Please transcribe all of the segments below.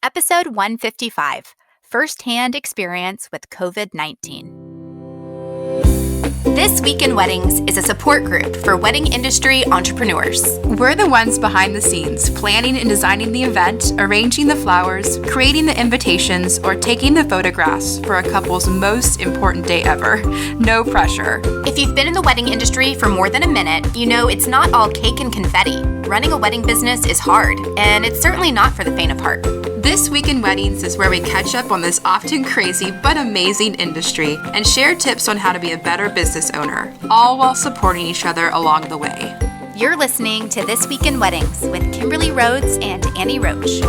Episode 155, First-Hand Experience with COVID-19. This Week in Weddings is a support group for wedding industry entrepreneurs. We're the ones behind the scenes, planning and designing the event, arranging the flowers, creating the invitations, or taking the photographs for a couple's most important day ever. No pressure. If you've been in the wedding industry for more than a minute, you know it's not all cake and confetti. Running a wedding business is hard, and it's certainly not for the faint of heart. This Week in Weddings is where we catch up on this often crazy but amazing industry and share tips on how to be a better business owner, all while supporting each other along the way. You're listening to This Week in Weddings with Kimberly Rhodes and Annie Roach.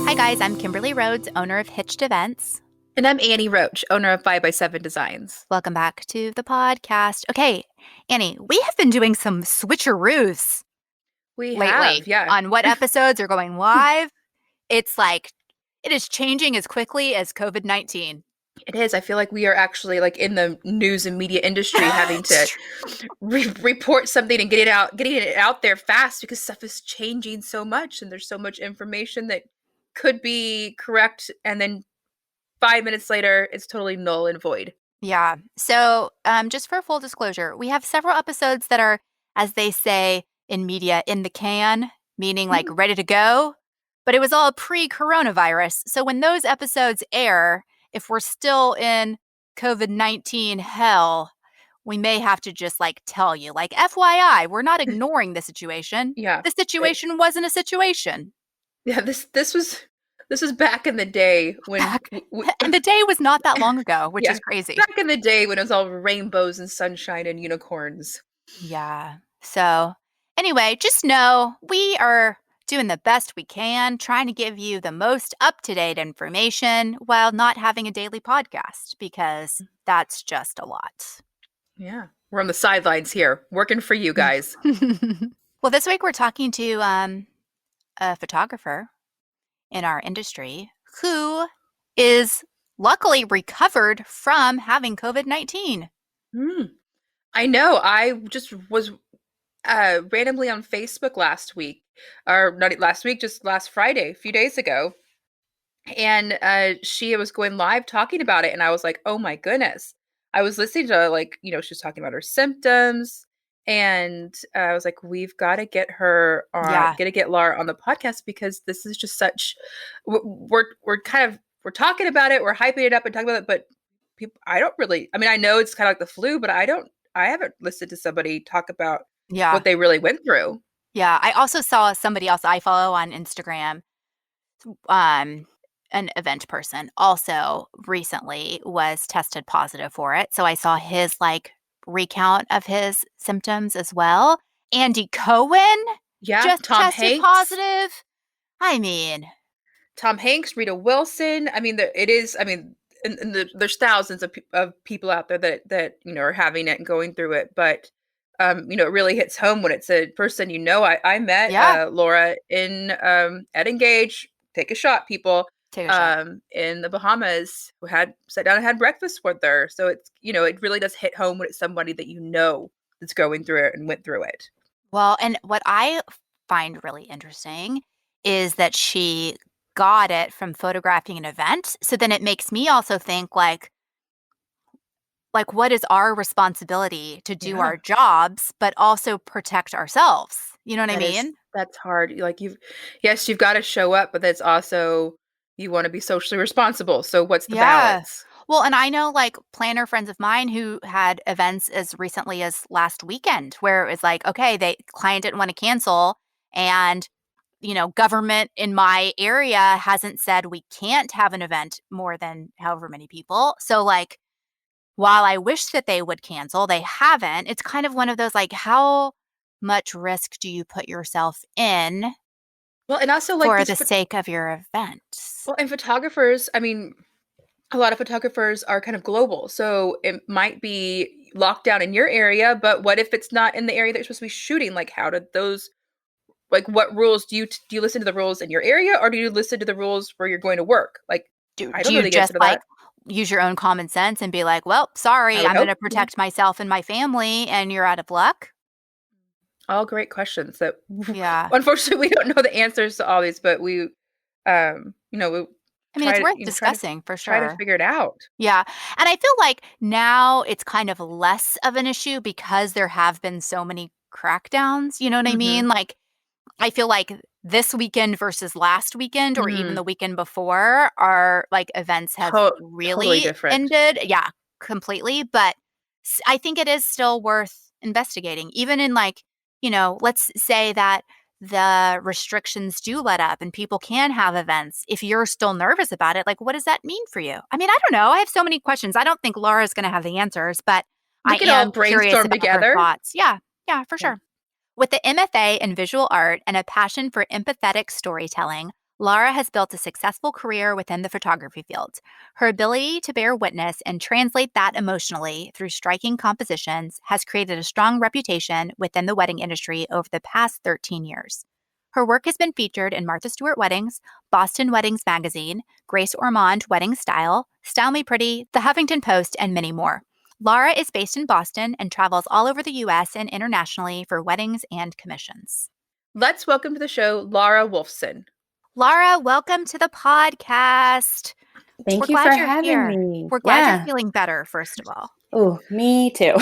Hi guys, I'm Kimberly Rhodes, owner of Hitched Events. And I'm Annie Roach, owner of 5x7 Designs. Welcome back to the podcast. Okay, Annie, we have been doing some switcheroos lately on what episodes are going live. It's like, it is changing as quickly as COVID-19. It is. I feel like we are actually like in the news and media industry having to report something and getting it out there fast because stuff is changing so much and there's so much information that could be correct. And then 5 minutes later, it's totally null and void. Yeah. So just for full disclosure, we have several episodes that are, as they say in media, in the can, meaning like ready to go. But it was all pre-coronavirus. So when those episodes air, if we're still in COVID-19 hell, we may have to just like tell you, like, FYI, we're not ignoring the situation. Yeah. The situation wasn't a situation. Yeah, this was back in the day when and the day was not that long ago, which is crazy. Back in the day when it was all rainbows and sunshine and unicorns. Yeah. So anyway, just know we are doing the best we can, trying to give you the most up-to-date information while not having a daily podcast, because that's just a lot. Yeah. We're on the sidelines here, working for you guys. Well, this week we're talking to a photographer in our industry who is luckily recovered from having COVID-19. I know. I just was randomly on Facebook last week, or not last week, just last Friday, a few days ago. And she was going live talking about it. And I was like, oh my goodness. I was listening to she was talking about her symptoms. And I was like, we've got to get her on, get Lara on the podcast because this is just such, we're talking about it. We're hyping it up and talking about it. But people, I know it's kind of like the flu, but I haven't listened to somebody talk about what they really went through. Yeah. I also saw somebody else I follow on Instagram, an event person, also recently was tested positive for it. So I saw his recount of his symptoms as well. Andy Cohen just Tom tested Hanks. positive. I mean, Tom Hanks, Rita Wilson. I mean, there's thousands of people out there that are having it and going through it, but it really hits home when it's a person I met Lara in at Engage. Take a shot, people. Take a shot. In the Bahamas, who sat down and had breakfast with her. So it's it really does hit home when it's somebody that that's going through it and went through it. Well, and what I find really interesting is that she got it from photographing an event. So then it makes me also think like what is our responsibility to do our jobs, but also protect ourselves? You know what I mean? That's hard. You've got to show up, but that's also, you want to be socially responsible. So what's the balance? Well, and I know planner friends of mine who had events as recently as last weekend where it was like, okay, client didn't want to cancel and government in my area hasn't said we can't have an event more than however many people. So while I wish that they would cancel, they haven't. It's kind of one of those how much risk do you put yourself in? Well, and also for the sake of your event. Well, and photographers, a lot of photographers are kind of global. So it might be locked down in your area, but what if it's not in the area that you're supposed to be shooting? How did those, what rules do you listen to the rules in your area, or do you listen to the rules where you're going to work? I don't really get into that. Use your own common sense and be like, well, sorry, I'm going to protect myself and my family, and you're out of luck? All great questions that Yeah. unfortunately we don't know the answers to all these, but we I mean, it's worth try to discussing for try to sure. figure it out. Yeah. And I feel like now it's kind of less of an issue because there have been so many crackdowns. You know what I Mhm. mean? Like, I feel like this weekend versus last weekend or even Mhm. the weekend before our like events have Totally really different. ended. Yeah, completely. But I think it is still worth investigating, even in like, let's say that the restrictions do let up and people can have events. If you're still nervous about it, like, what does that mean for you? I mean, I don't know. I have so many questions. I don't think Laura's going to have the answers, but We I could all am curious brainstorm about her together. thoughts. Yeah. Yeah, for Yeah. sure. With the MFA in visual art and a passion for empathetic storytelling, Lara has built a successful career within the photography field. Her ability to bear witness and translate that emotionally through striking compositions has created a strong reputation within the wedding industry over the past 13 years. Her work has been featured in Martha Stewart Weddings, Boston Weddings Magazine, Grace Ormonde Wedding Style, Style Me Pretty, The Huffington Post, and many more. Lara is based in Boston and travels all over the US and internationally for weddings and commissions. Let's welcome to the show Lara Wolfson. Lara, welcome to the podcast. We're Thank you for glad you're having here. me. We're glad you're Yeah. feeling better, first of all. Oh, me too.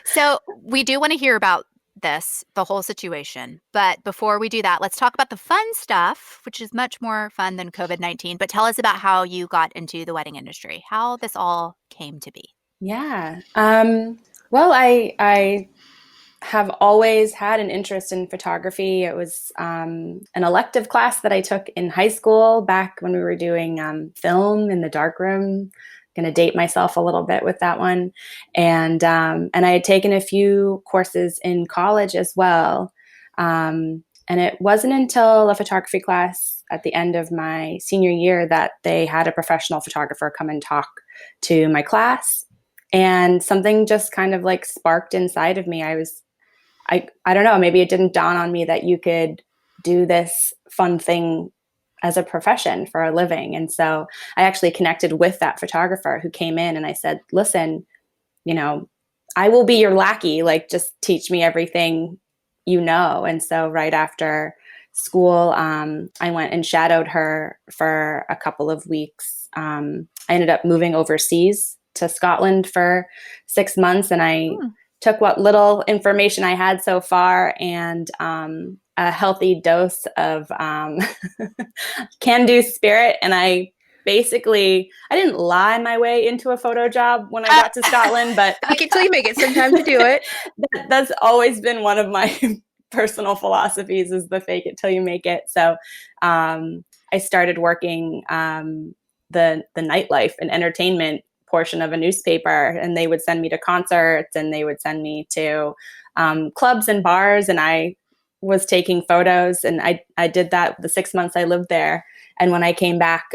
So, we do want to hear about this, the whole situation. But before we do that, let's talk about the fun stuff, which is much more fun than COVID-19. But tell us about how you got into the wedding industry, how this all came to be. Yeah. Well, I have always had an interest in photography. It was an elective class that I took in high school back when we were doing film in the darkroom. Going to date myself a little bit with that one, and I had taken a few courses in college as well. And it wasn't until a photography class at the end of my senior year that they had a professional photographer come and talk to my class, and something just kind of like sparked inside of me. I don't know, maybe it didn't dawn on me that you could do this fun thing as a profession for a living. And so I actually connected with that photographer who came in, and I said, listen, you know, I will be your lackey, like just teach me everything you know. And so right after school, I went and shadowed her for a couple of weeks. I ended up moving overseas to Scotland for 6 months, and I Hmm. took what little information I had so far and a healthy dose of can-do spirit, and I didn't lie my way into a photo job when I got to Scotland, but Fake it till you make it. Sometimes you do it. that's always been one of my personal philosophies, is the fake it till you make it. So I started working the nightlife and entertainment portion of a newspaper, and they would send me to concerts and they would send me to clubs and bars, and I was taking photos, and I did that the 6 months I lived there. And when I came back,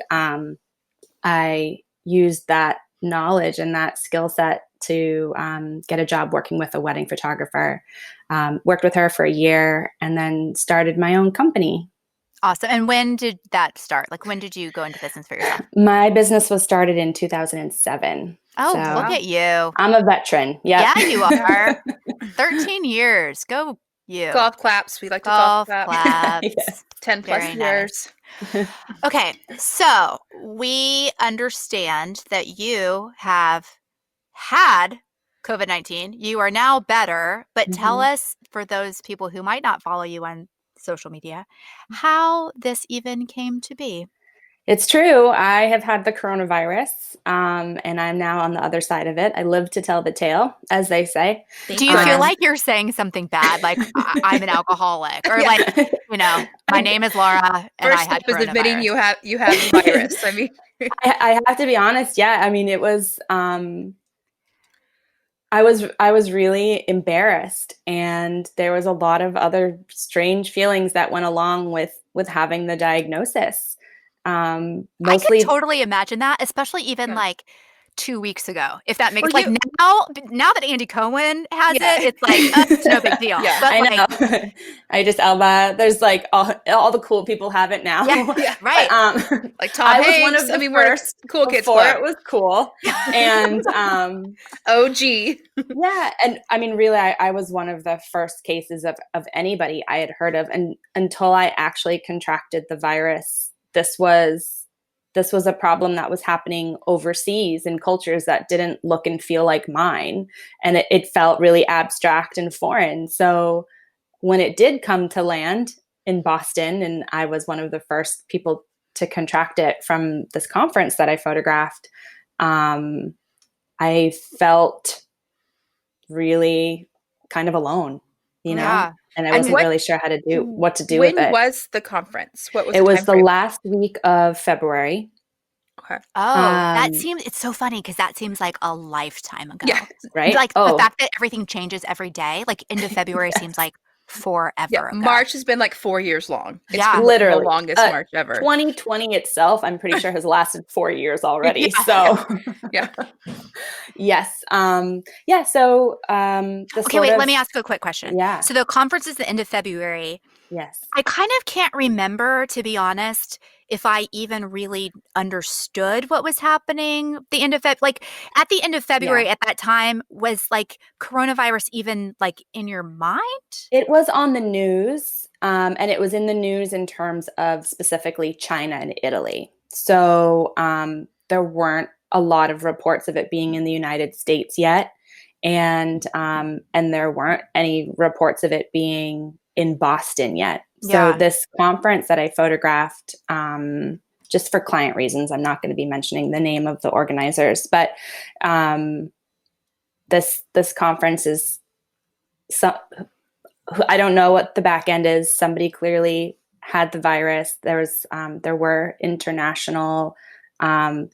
I used that knowledge and that skill set to get a job working with a wedding photographer. Worked with her for a year and then started my own company. Awesome. And when did that start? Like, when did you go into business for yourself? My business was started in 2007. Oh, look So at you. I'm a veteran. Yep. Yeah, you Yeah. are. 13 years. Go you. Golf claps. We like to golf Golf clap. Yeah. claps. 10 plus Very nice. years. Okay, so we understand that you have had COVID-19. You are now better, but tell Mhm. us, for those people who might not follow you on social media, how this even came to be. It's true. I have had the coronavirus, and I'm now on the other side of it. I live to tell the tale, as they say. Do Thank you feel goodness. like you're saying something bad, like I'm an alcoholic, or Yeah. like, my name is Laura and I First had step is admitting coronavirus? you have the virus. I mean, I have to be honest. Yeah, I mean, it was. I was really embarrassed, and there was a lot of other strange feelings that went along with having the diagnosis. I could Mostly, totally imagine that, especially even yeah. like 2 weeks ago, if that Well, makes like now that Andy Cohen has Yeah. it, it's like it's no big deal. Yeah. But I like, know. I just Elba. There's like all the cool people have it now. yeah, Yeah. right. But Like Tom I was one Hanks. of I the mean, we're the first cool kids before club. it was cool, and OG. yeah, and I mean, really, I was one of the first cases of anybody I had heard of, and until I actually contracted the virus, this was a problem that was happening overseas in cultures that didn't look and feel like mine, and it felt really abstract and foreign. So when it did come to land in Boston, and I was one of the first people to contract it from this conference that I photographed, I felt really kind of alone, Yeah. and I And wasn't what really sure what to do with when it. was the conference? What was It the was time the frame? last week of February. Okay. Oh, Um, it's so funny because that seems like a lifetime ago. Yeah. right? Like the Oh, fact that everything changes every day, like into February seems yes. like Yeah. forever ago. March has been like 4 years long. It's Yeah. been the Literally. longest March ever. 2020 itself, I'm pretty sure, has lasted 4 years already. Yeah. So, Yeah. yes. Yeah. So, the Okay, sort wait, of, let me ask you a quick question. yeah, So the conference is the end of February. yes. I kind of can't remember, to be honest, if I even really understood what was happening the end of like at the end of February Yeah. at that time, was like coronavirus even like in your mind? It was on the news, and it was in the news in terms of specifically China and Italy. So there weren't a lot of reports of it being in the United States yet, and there weren't any reports of it being in Boston yet. So Yeah. this conference that I photographed, just for client reasons, I'm not going to be mentioning the name of the organizers, but this conference is some. I don't know what the back end is. Somebody clearly had the virus. There were international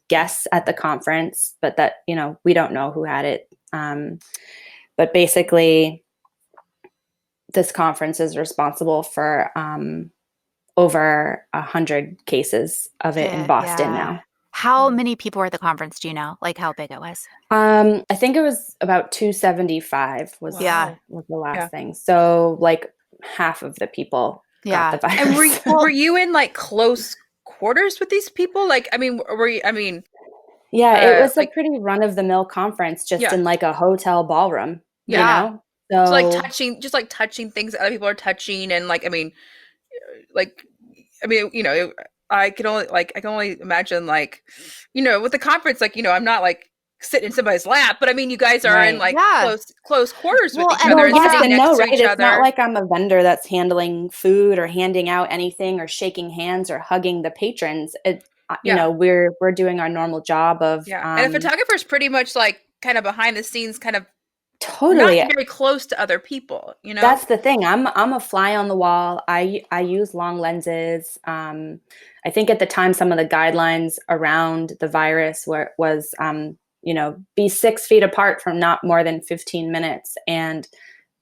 guests at the conference, but that we don't know who had it. But basically, this conference is responsible for over 100 cases of it in Boston Yeah. now. How many people were at the conference? Do you know? Like how big it was? I think it was about 275 Yeah. was the last Yeah. thing. So like half of the people got Yeah. the virus. And were you in like close quarters with these people? Like, I mean, were you? I mean, Yeah, it was a like, pretty run-of-the-mill conference, just yeah, in like a hotel ballroom, Yeah. so like So touching things that other people are touching, and like, like, I mean, I can only imagine, like, with the conference, like, I'm not like sitting in somebody's lap, but I mean, you guys are in right. like Yeah. close quarters with Well, each and other, Well, yes Laura, sitting and no, next to right? each It's not other. like I'm a vendor that's handling food or handing out anything or shaking hands or hugging the patrons. Yeah, We're doing our normal job of yeah. And a photographer's pretty much like kind of behind the scenes, kind of not totally. very close to other people, That's the thing. I'm a fly on the wall. I use long lenses. I think at the time some of the guidelines around the virus was be 6 feet apart from not more than 15 minutes. And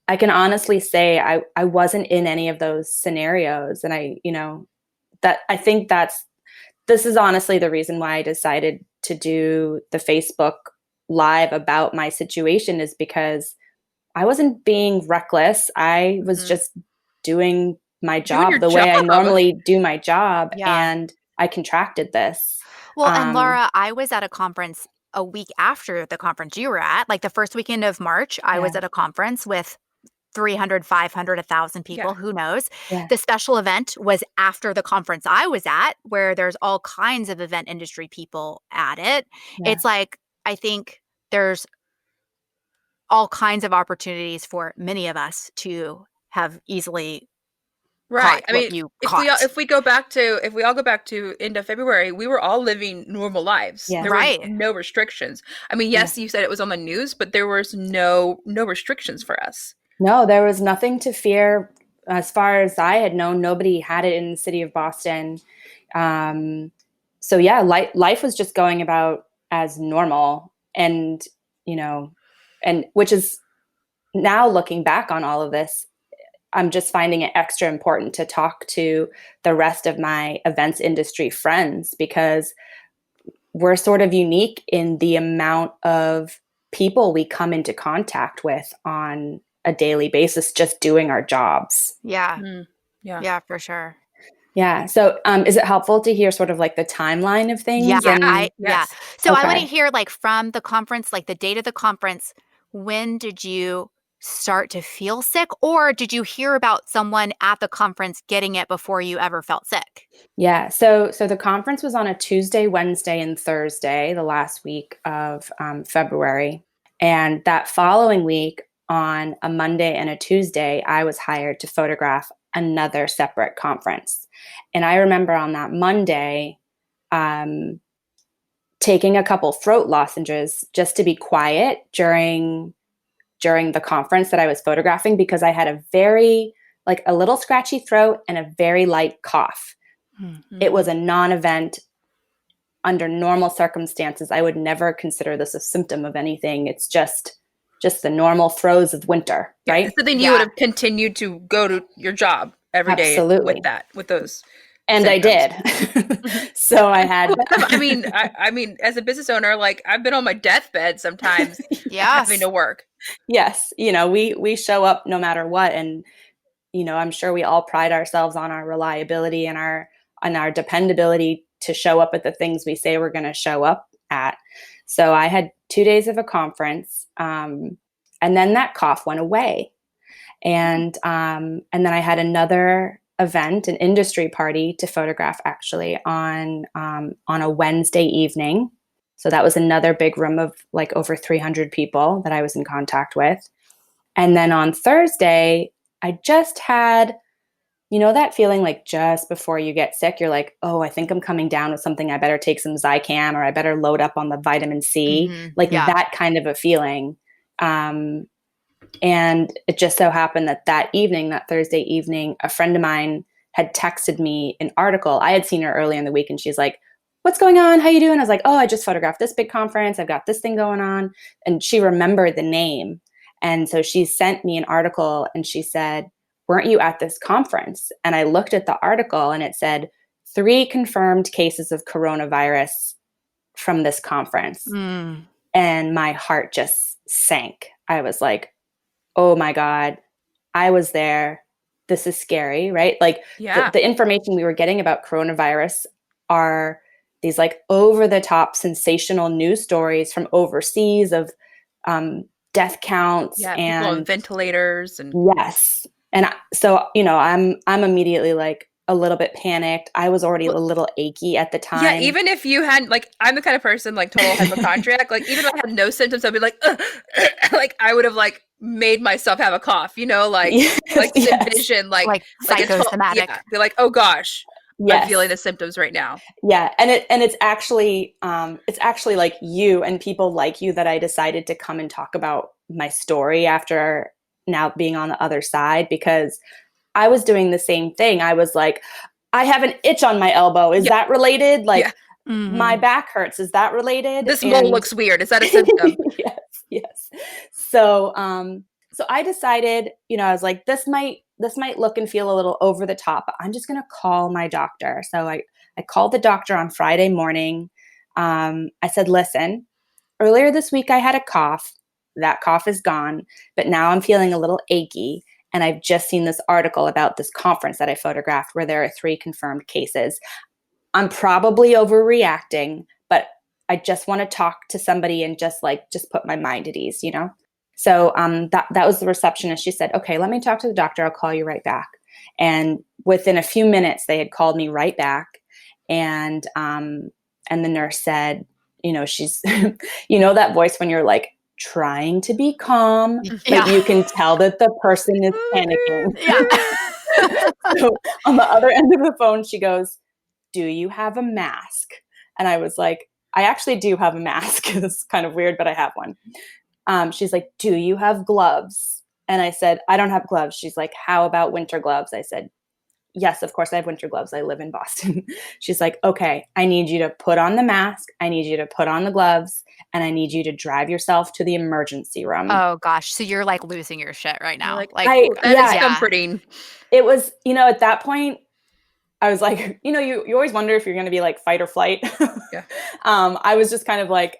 I can honestly say I wasn't in any of those scenarios. And I think this is honestly the reason why I decided to do the Facebook Live about my situation, is because I wasn't being reckless. I was Mhm. just doing my Doing your job the way I job. normally do my job, yeah. and I contracted this. Well, and Um, Laura, I was at a conference a week after the conference you were at. Like the first weekend of March, I yeah, was at a conference with 300, 500, 1,000 Yeah. people, who knows? yeah, The special event was after the conference I was at, where there's all kinds of event industry people at it. yeah. It's like, I think there's all kinds of opportunities for many of us to have easily Right. caught I what mean, you if we caught. if we all go back to end of February, we were all living normal lives. Yes. There were Right. no restrictions. I mean, Yeah. yes, you said it was on the news, but there was no restrictions for us. No, there was nothing to fear. As far as I had known, nobody had it in the city of Boston. Um, so yeah, life was just going about as normal, and you know, and which is, now looking back on all of this, I'm just finding it extra important to talk to the rest of my events industry friends, because we're sort of unique in the amount of people we come into contact with on a daily basis, just doing our jobs. Yeah. Yeah. Yeah, for sure. Yeah. So is it helpful to hear sort of like the timeline of things? Yeah, And yeah. Yes. So I want to okay. hear like from the conference, like the date of the conference, when did you start to feel sick, or did you hear about someone at the conference getting it before you ever felt sick? Yeah. So the conference was on a Tuesday, Wednesday, and Thursday, the last week of February. And that following week, on a Monday and a Tuesday, I was hired to photograph another separate conference. And I remember on that Monday, um, taking a couple throat lozenges just to be quiet during the conference that I was photographing, because I had a very, like, a little scratchy throat and a very light cough. It was a non-event. Under normal circumstances, I would never consider this a symptom of anything. It's just the normal throes of winter, Yeah. right? So then you would Yeah. have continued to go to your job every day Absolutely. with those And I symptoms. did. So I had I mean, I mean, as a business owner, like I've been on my deathbed sometimes having Yes. to work. yes, we show up no matter what. And I'm sure we all pride ourselves on our reliability and our dependability to show up at the things we say we're going to show up at. So I had 2 days of a conference, and then that cough went away, and then I had another event, an industry party to photograph, actually on a Wednesday evening. So that was another big room of like over 300 people that I was in contact with. And then on Thursday, I just had, that feeling like just before you get sick, you're like, oh, I think I'm coming down with something. I better take some Zicam, or I better load up on the vitamin C, like Yeah. that kind of a feeling. And it just so happened that evening, that Thursday evening, a friend of mine had texted me an article. I had seen her early in the week, and she's like, what's going on? How you doing? I was like, oh, I just photographed this big conference. I've got this thing going on. And she remembered the name. And so she sent me an article, and she said, weren't you at this conference? And I looked at the article, and it said 3 confirmed cases of coronavirus from this conference. And my heart just sank. I was like, oh my God, I was there. This is scary, right? Like Yeah. the information we were getting about coronavirus are these like over the top sensational news stories from overseas of death counts. Yeah. People on And ventilators and yes. And so, I'm immediately like a little bit panicked. I was already a little achy at the yeah, time. even if you had like, I'm the kind of person like total hypochondriac. Like even if I had no symptoms, I'd be like, ugh, like I would have like made myself have a cough, like Yes, like yes. envision like Like psychosomatic. yeah, be like, oh gosh, I'm Yes. feeling the symptoms right now. Yeah, and it's actually like you and people like you that I decided to come and talk about my story after now being on the other side, because I was doing the same thing. I was like, I have an itch on my elbow. Is that related? Like my back hurts. Is that related? This mole looks weird. Is that a symptom? yes, yes. So so I decided, I was like, this might look and feel a little over the top, but I'm just gonna call my doctor. So I called the doctor on Friday morning. I said, listen, earlier this week I had a cough. That cough is gone, but now I'm feeling a little achy. And I've just seen this article about this conference that I photographed where there are 3 confirmed cases. I'm probably overreacting, but I just want to talk to somebody and just put my mind at ease, So that was the receptionist. She said, okay, let me talk to the doctor. I'll call you right back. And within a few minutes, they had called me right back. And the nurse said, she's, that voice when you're like trying to be calm, but you can tell that the person is panicking. Yeah. So on the other end of the phone, she goes, do you have a mask? And I was like, I actually do have a mask. It's kind of weird, but I have one. She's like, do you have gloves? And I said, I don't have gloves. She's like, how about winter gloves? I said, yes, of course I have winter gloves. I live in Boston. She's like, okay, I need you to put on the mask. I need you to put on the gloves, and I need you to drive yourself to the emergency room. Oh gosh. So you're like losing your shit right now. Like, Like, that is yeah. comforting. It was, at that point, I was like, you always wonder if you're going to be like fight or flight. Yeah. I was just kind of like,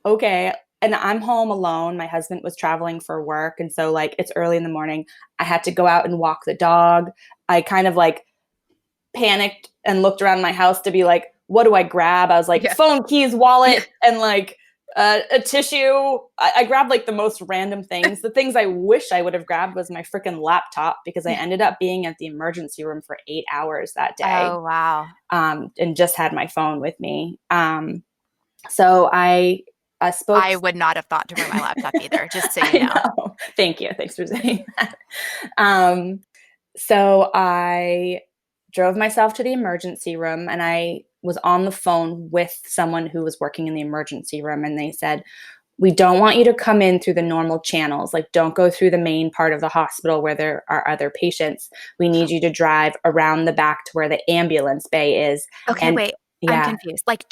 okay. And I'm home alone. My husband was traveling for work. And so like, it's early in the morning. I had to go out and walk the dog. I kind of like panicked and looked around my house to be like, what do I grab? I was like, Yeah. phone, keys, wallet, and like a tissue. I grabbed like the most random things. The things I wish I would have grabbed was my freaking laptop, because I ended up being at the emergency room for 8 hours that day. Oh, wow. And just had my phone with me. So I spoke. I would not have thought to bring my laptop either, just so you I know. know. Thank you. Thanks for saying that. So I drove myself to the emergency room, and I was on the phone with someone who was working in the emergency room, and they said, we don't want you to come in through the normal channels. Like, don't go through the main part of the hospital where there are other patients. We need you to drive around the back to where the ambulance bay is. Okay, And wait. I'm yeah, confused. Like,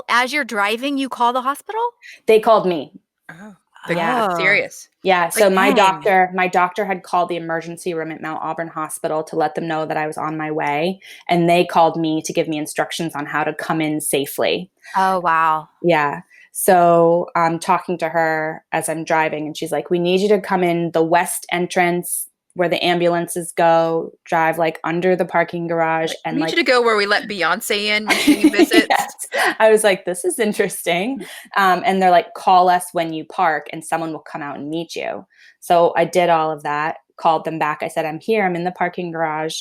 as you're driving, you call the hospital? they called me. Oh, Yeah. that's serious. Yeah. So Like, my dang. doctor had called the emergency room at Mount Auburn Hospital to let them know that I was on my way. And they called me to give me instructions on how to come in safely. Oh, wow. Yeah. So I'm talking to her as I'm driving, and she's like, we need you to come in the west entrance where the ambulances go, drive like under the parking garage. Like, And we need like, you to go where we let Beyonce in when she visits. yes. I was like, this is interesting. And they're like, call us when you park and someone will come out and meet you. So I did all of that, called them back. I said, I'm here, I'm in the parking garage.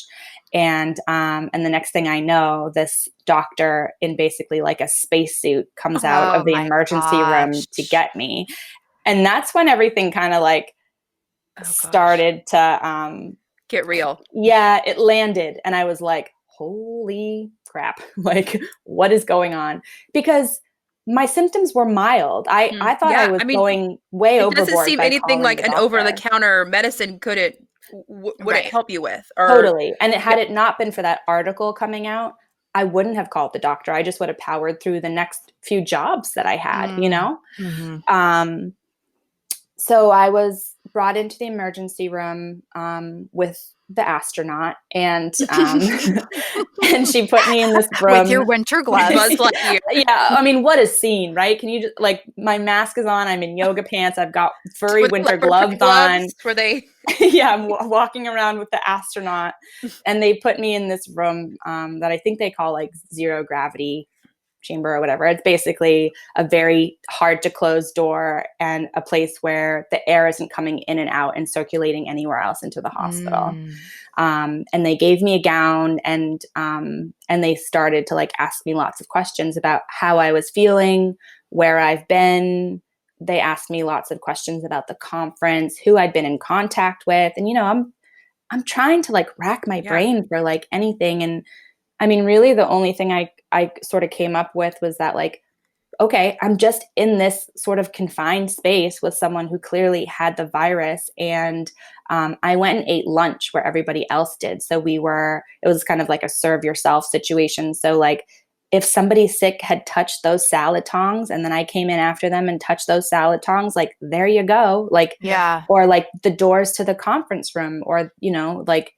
And the next thing I know, this doctor in basically like a spacesuit comes out Oh of the my emergency room gosh. to get me. And that's when everything kind of like Oh, gosh. started to Get real. yeah, it landed. And I was like, holy crap, like what is going on? Because my symptoms were mild. I thought I Yeah, was I mean, going way it doesn't overboard seem by anything calling like the an doctor. over-the-counter medicine wouldn't Right. help you with. Or Totally. And yeah, had it not been for that article coming out, I wouldn't have called the doctor. I just would have powered through the next few jobs that I had, Mm-hmm. So I was brought into the emergency room with the astronaut, and and she put me in this room With your winter gloves. Buzz Lightyear. Yeah, I mean, what a scene, right? Can you just like, my mask is on, I'm in yoga pants, I've got furry With winter leopard print gloves on. were they? Yeah, I'm walking around with the astronaut, and they put me in this room that I think they call like zero gravity chamber or whatever. It's basically a very hard to close door and a place where the air isn't coming in and out and circulating anywhere else into the hospital. And they gave me a gown, and they started to like ask me lots of questions about how I was feeling, where I've been. They asked me lots of questions about the conference, who I'd been in contact with. And, I'm trying to like rack my brain for like anything. And I mean, really the only thing I sort of came up with was that like, okay, I'm just in this sort of confined space with someone who clearly had the virus. And I went and ate lunch where everybody else did. So it was kind of like a serve yourself situation. So like, if somebody sick had touched those salad tongs and then I came in after them and touched those salad tongs, like, there you go. Like, Yeah. or like the doors to the conference room, or, like,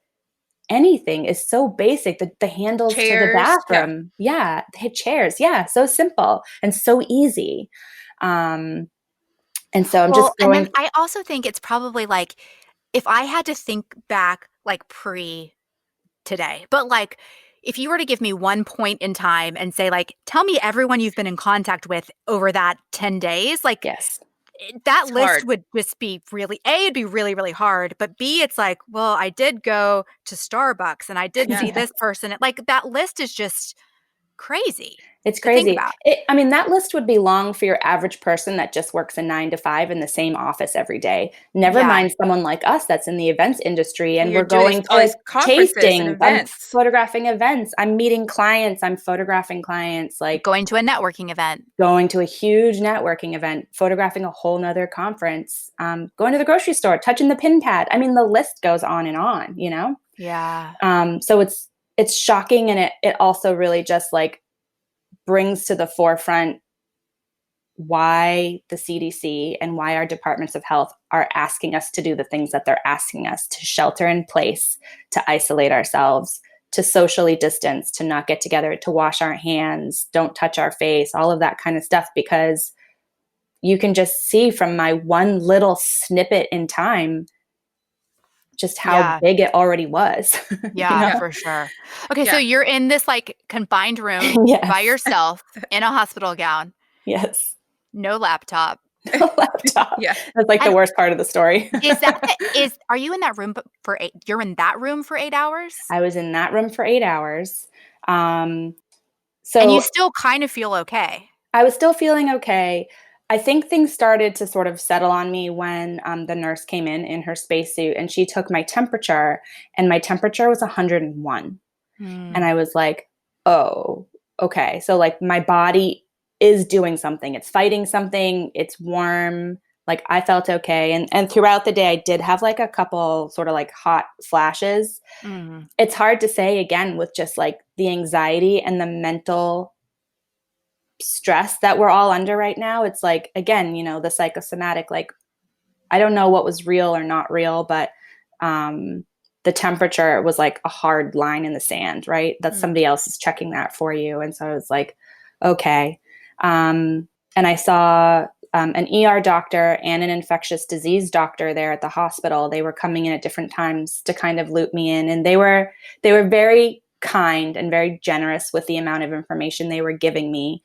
anything is so basic. The handles to the Chairs. bathroom. Yeah. The chairs. Yeah. So simple and so easy. And so I'm just And then going. I also think it's probably like, if I had to think back like pre today, but like if you were to give me one point in time and say like, tell me everyone you've been in contact with over that 10 days, like Yes. that It's list hard. would just be really, it'd be really, really hard. But B, it's like, well, I did go to Starbucks and I did see this person. Like that list is just crazy It's to think crazy. about. I mean, that list would be long for your average person that just works a 9 to 5 in the same office every day. Never Yeah. mind someone like us that's in the events industry, and You're we're doing going all to these conferences and tastings. I'm events. photographing events. I'm meeting clients. I'm photographing clients. Like Going to a networking event. going to a huge networking event, photographing a whole nother conference, going to the grocery store, touching the pin pad. I mean, the list goes on and on, Yeah. So it's shocking. And it also really just like brings to the forefront why the CDC and why our departments of health are asking us to do the things that they're asking us, to shelter in place, to isolate ourselves, to socially distance, to not get together, to wash our hands, don't touch our face, all of that kind of stuff, because you can just see from my one little snippet in time just how Yeah. big it already was. Yeah, Yeah. for sure. Okay, so Yeah. you're in this like confined room by Yes. yourself in a hospital gown, Yes. no laptop. No laptop. Yeah. That's like the And worst part of the story. are you in that room for you're in that room for 8 hours? I was in that room for 8 hours. Um, And you so still kind of feel okay. I was still feeling okay. I think things started to sort of settle on me when the nurse came in her spacesuit, and she took my temperature, and my temperature was 101. And Hmm. I was like, oh, okay. So like my body is doing something. It's fighting something. It's warm. Like I felt okay. And throughout the day, I did have like a couple sort of like hot flashes. Mhm. It's hard to say again with just like the anxiety and the mental stress that we're all under right now. It's like, again, the psychosomatic, like, I don't know what was real or not real, but the temperature was like a hard line in the sand, right? That Mm. somebody else is checking that for you. And so I was like, okay. And I saw an ER doctor and an infectious disease doctor there at the hospital. They were coming in at different times to kind of loop me in, and they were very kind and very generous with the amount of information they were giving me,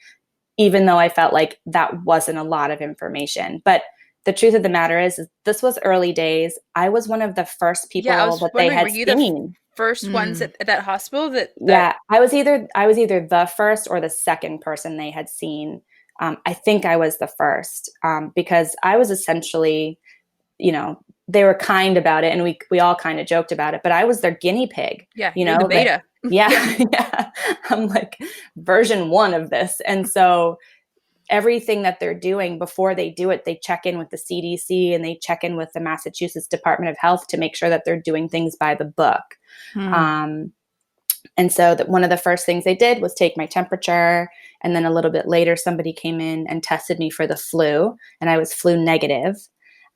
even though I felt like that wasn't a lot of information. But the truth of the matter is this was early days. I was one of the first Yeah. I people was that they wondering, were had you the seen. first ones Mm. at that hospital that Yeah, I was either the first or the second person they had seen. I think I was the first, because I was essentially, they were kind about it, and we all kind of joked about it. But I was their guinea pig, yeah, you're the that beta. yeah, Yeah. yeah. I'm like version 1 of this, and so everything that they're doing before they do it, they check in with the CDC and they check in with the Massachusetts Department of Health to make sure that they're doing things by the book. Hmm. And so that one of the first things they did was take my temperature. And then a little bit later, somebody came in and tested me for the flu, and I was flu negative.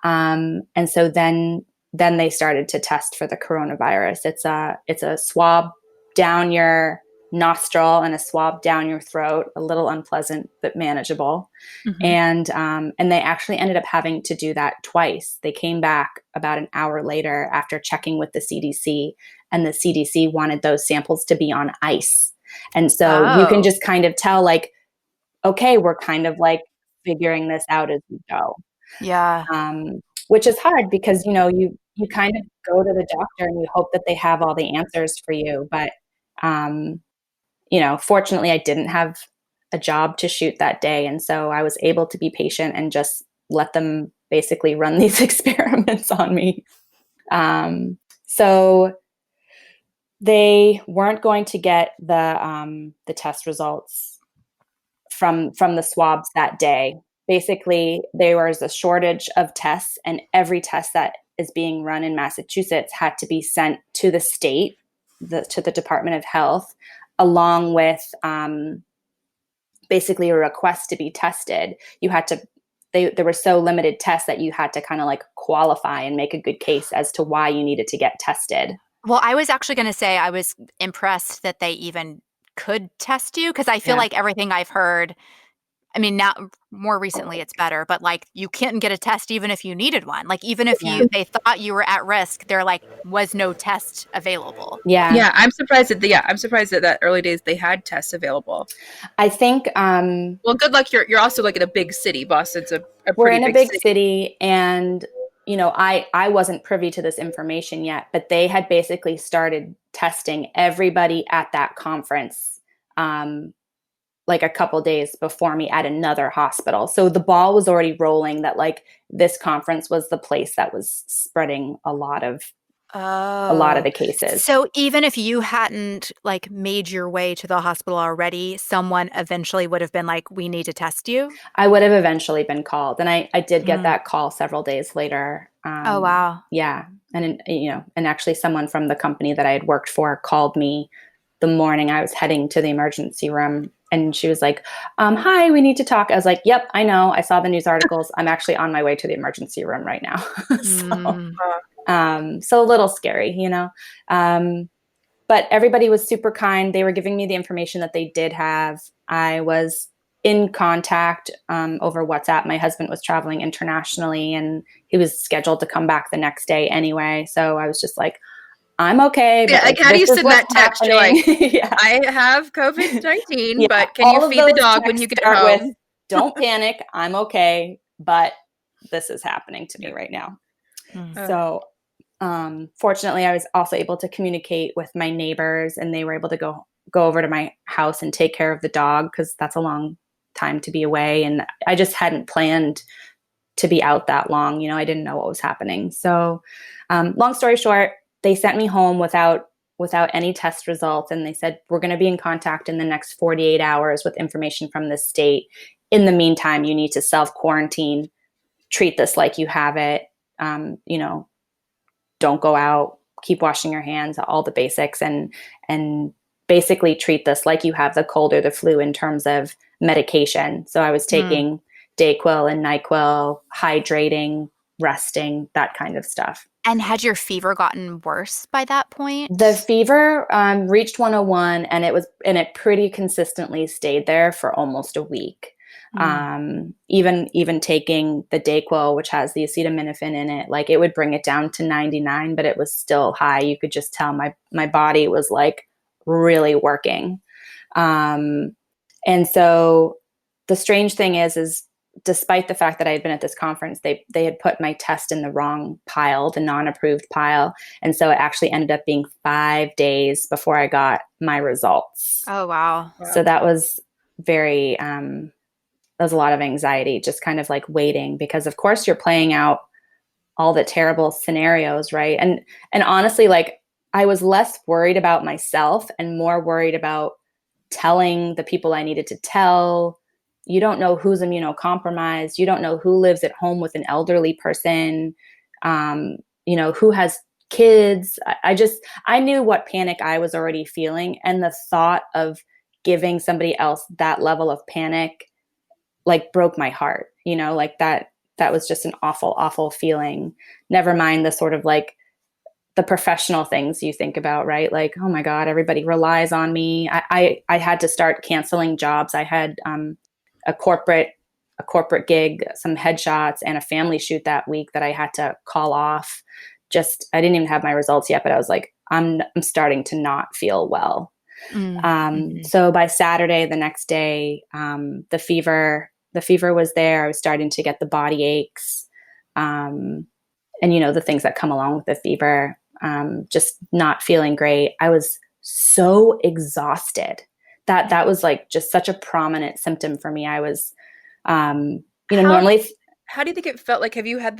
And so then they started to test for the coronavirus. It's a swab down your nostril and a swab down your throat, a little unpleasant but manageable. Mhm. And they actually ended up having to do that twice. They came back about an hour later after checking with the CDC, and the CDC wanted those samples to be on ice. And so you can Oh, just kind of tell, like, okay, we're kind of like figuring this out as we go. yeah. Which is hard because, you kind of go to the doctor and you hope that they have all the answers for you. But, fortunately, I didn't have a job to shoot that day. And so I was able to be patient and just let them basically run these experiments on me. So they weren't going to get the test results from the swabs that day. Basically, there was a shortage of tests, and every test that is being run in Massachusetts had to be sent to the state, to the Department of Health, along with basically a request to be tested. You had to. There were so limited tests that you had to kind of like qualify and make a good case as to why you needed to get tested. Well, I was actually going to say I was impressed that they even could test you because I feel Yeah. like everything I've heard, I mean, now more recently it's better, but like you couldn't get a test even if you needed one. Like even if Yeah. they thought you were at risk, there like was no test available. Yeah. Yeah, I'm surprised that that early days they had tests available. I think Well, good luck. You're also like in a big city. Boston's a we're pretty in a big big city. city, and I wasn't privy to this information yet, but they had basically started testing everybody at that conference, like a couple days before me at another hospital. So the ball was already rolling that like this conference was the place that was spreading a lot of Oh. the cases. So even if you hadn't like made your way to the hospital already, someone eventually would have been like, we need to test you? I would have eventually been called, and I did get Mm. that call several days later. Oh, wow. Yeah, and actually, someone from the company that I had worked for called me the morning I was heading to the emergency room, and she was like, "Hi, we need to talk." I was like, "Yep, I know. I saw the news articles. I'm actually on my way to the emergency room right now." so, Mm. so a little scary, Um, but everybody was super kind. They were giving me the information that they did have. I was in contact over WhatsApp. My husband was traveling internationally and he was scheduled to come back the next day anyway. So I was just like, I'm okay, but Yeah, like like, how do this you is send what's that text? You're like, happening. Yeah. I have COVID-19, Yeah. but can you All of feed the those dog when texts you get start with, home? don't panic. I'm okay, but this is happening to me right now. So fortunately, I was also able to communicate with my neighbors, and they were able to go over to my house and take care of the dog, because that's a long time to be away. And I just hadn't planned to be out that long. I didn't know what was happening. So long story short, they sent me home without any test results. And they said, we're going to be in contact in the next 48 hours with information from the state. In the meantime, you need to self-quarantine, treat this like you have it. Don't go out, keep washing your hands, all the basics, and basically treat this like you have the cold or the flu in terms of medication. So I was taking Dayquil and NyQuil, hydrating, resting, that kind of stuff. And had your fever gotten worse by that point? The fever reached 101, and it pretty consistently stayed there for almost a week. Even taking the Dayquil, which has the acetaminophen in it, like it would bring it down to 99, but it was still high. You could just tell my body was like really working. And so the strange thing is despite the fact that I had been at this conference, they had put my test in the wrong pile, the non-approved pile. And so it actually ended up being 5 days before I got my results. Oh, wow. So that was very, there was a lot of anxiety, just kind of like waiting, because of course you're playing out all the terrible scenarios, right? And honestly, like I was less worried about myself and more worried about telling the people I needed to tell. You don't know who's immunocompromised. You don't know who lives at home with an elderly person, who has kids. I knew what panic I was already feeling. And the thought of giving somebody else that level of panic, like, broke my heart, like that was just an awful, awful feeling. Never mind the sort of like the professional things you think about, right? Like, oh my God, everybody relies on me. I had to start canceling jobs. I had a corporate gig, some headshots, and a family shoot that week that I had to call off. I didn't even have my results yet, but I was like, I'm starting to not feel well. So by Saturday, the next day, the fever was there. I was starting to get the body aches, and the things that come along with the fever, just not feeling great. I was so exhausted. That was like just such a prominent symptom for me. I was, normally. How do you think it felt like? Have you had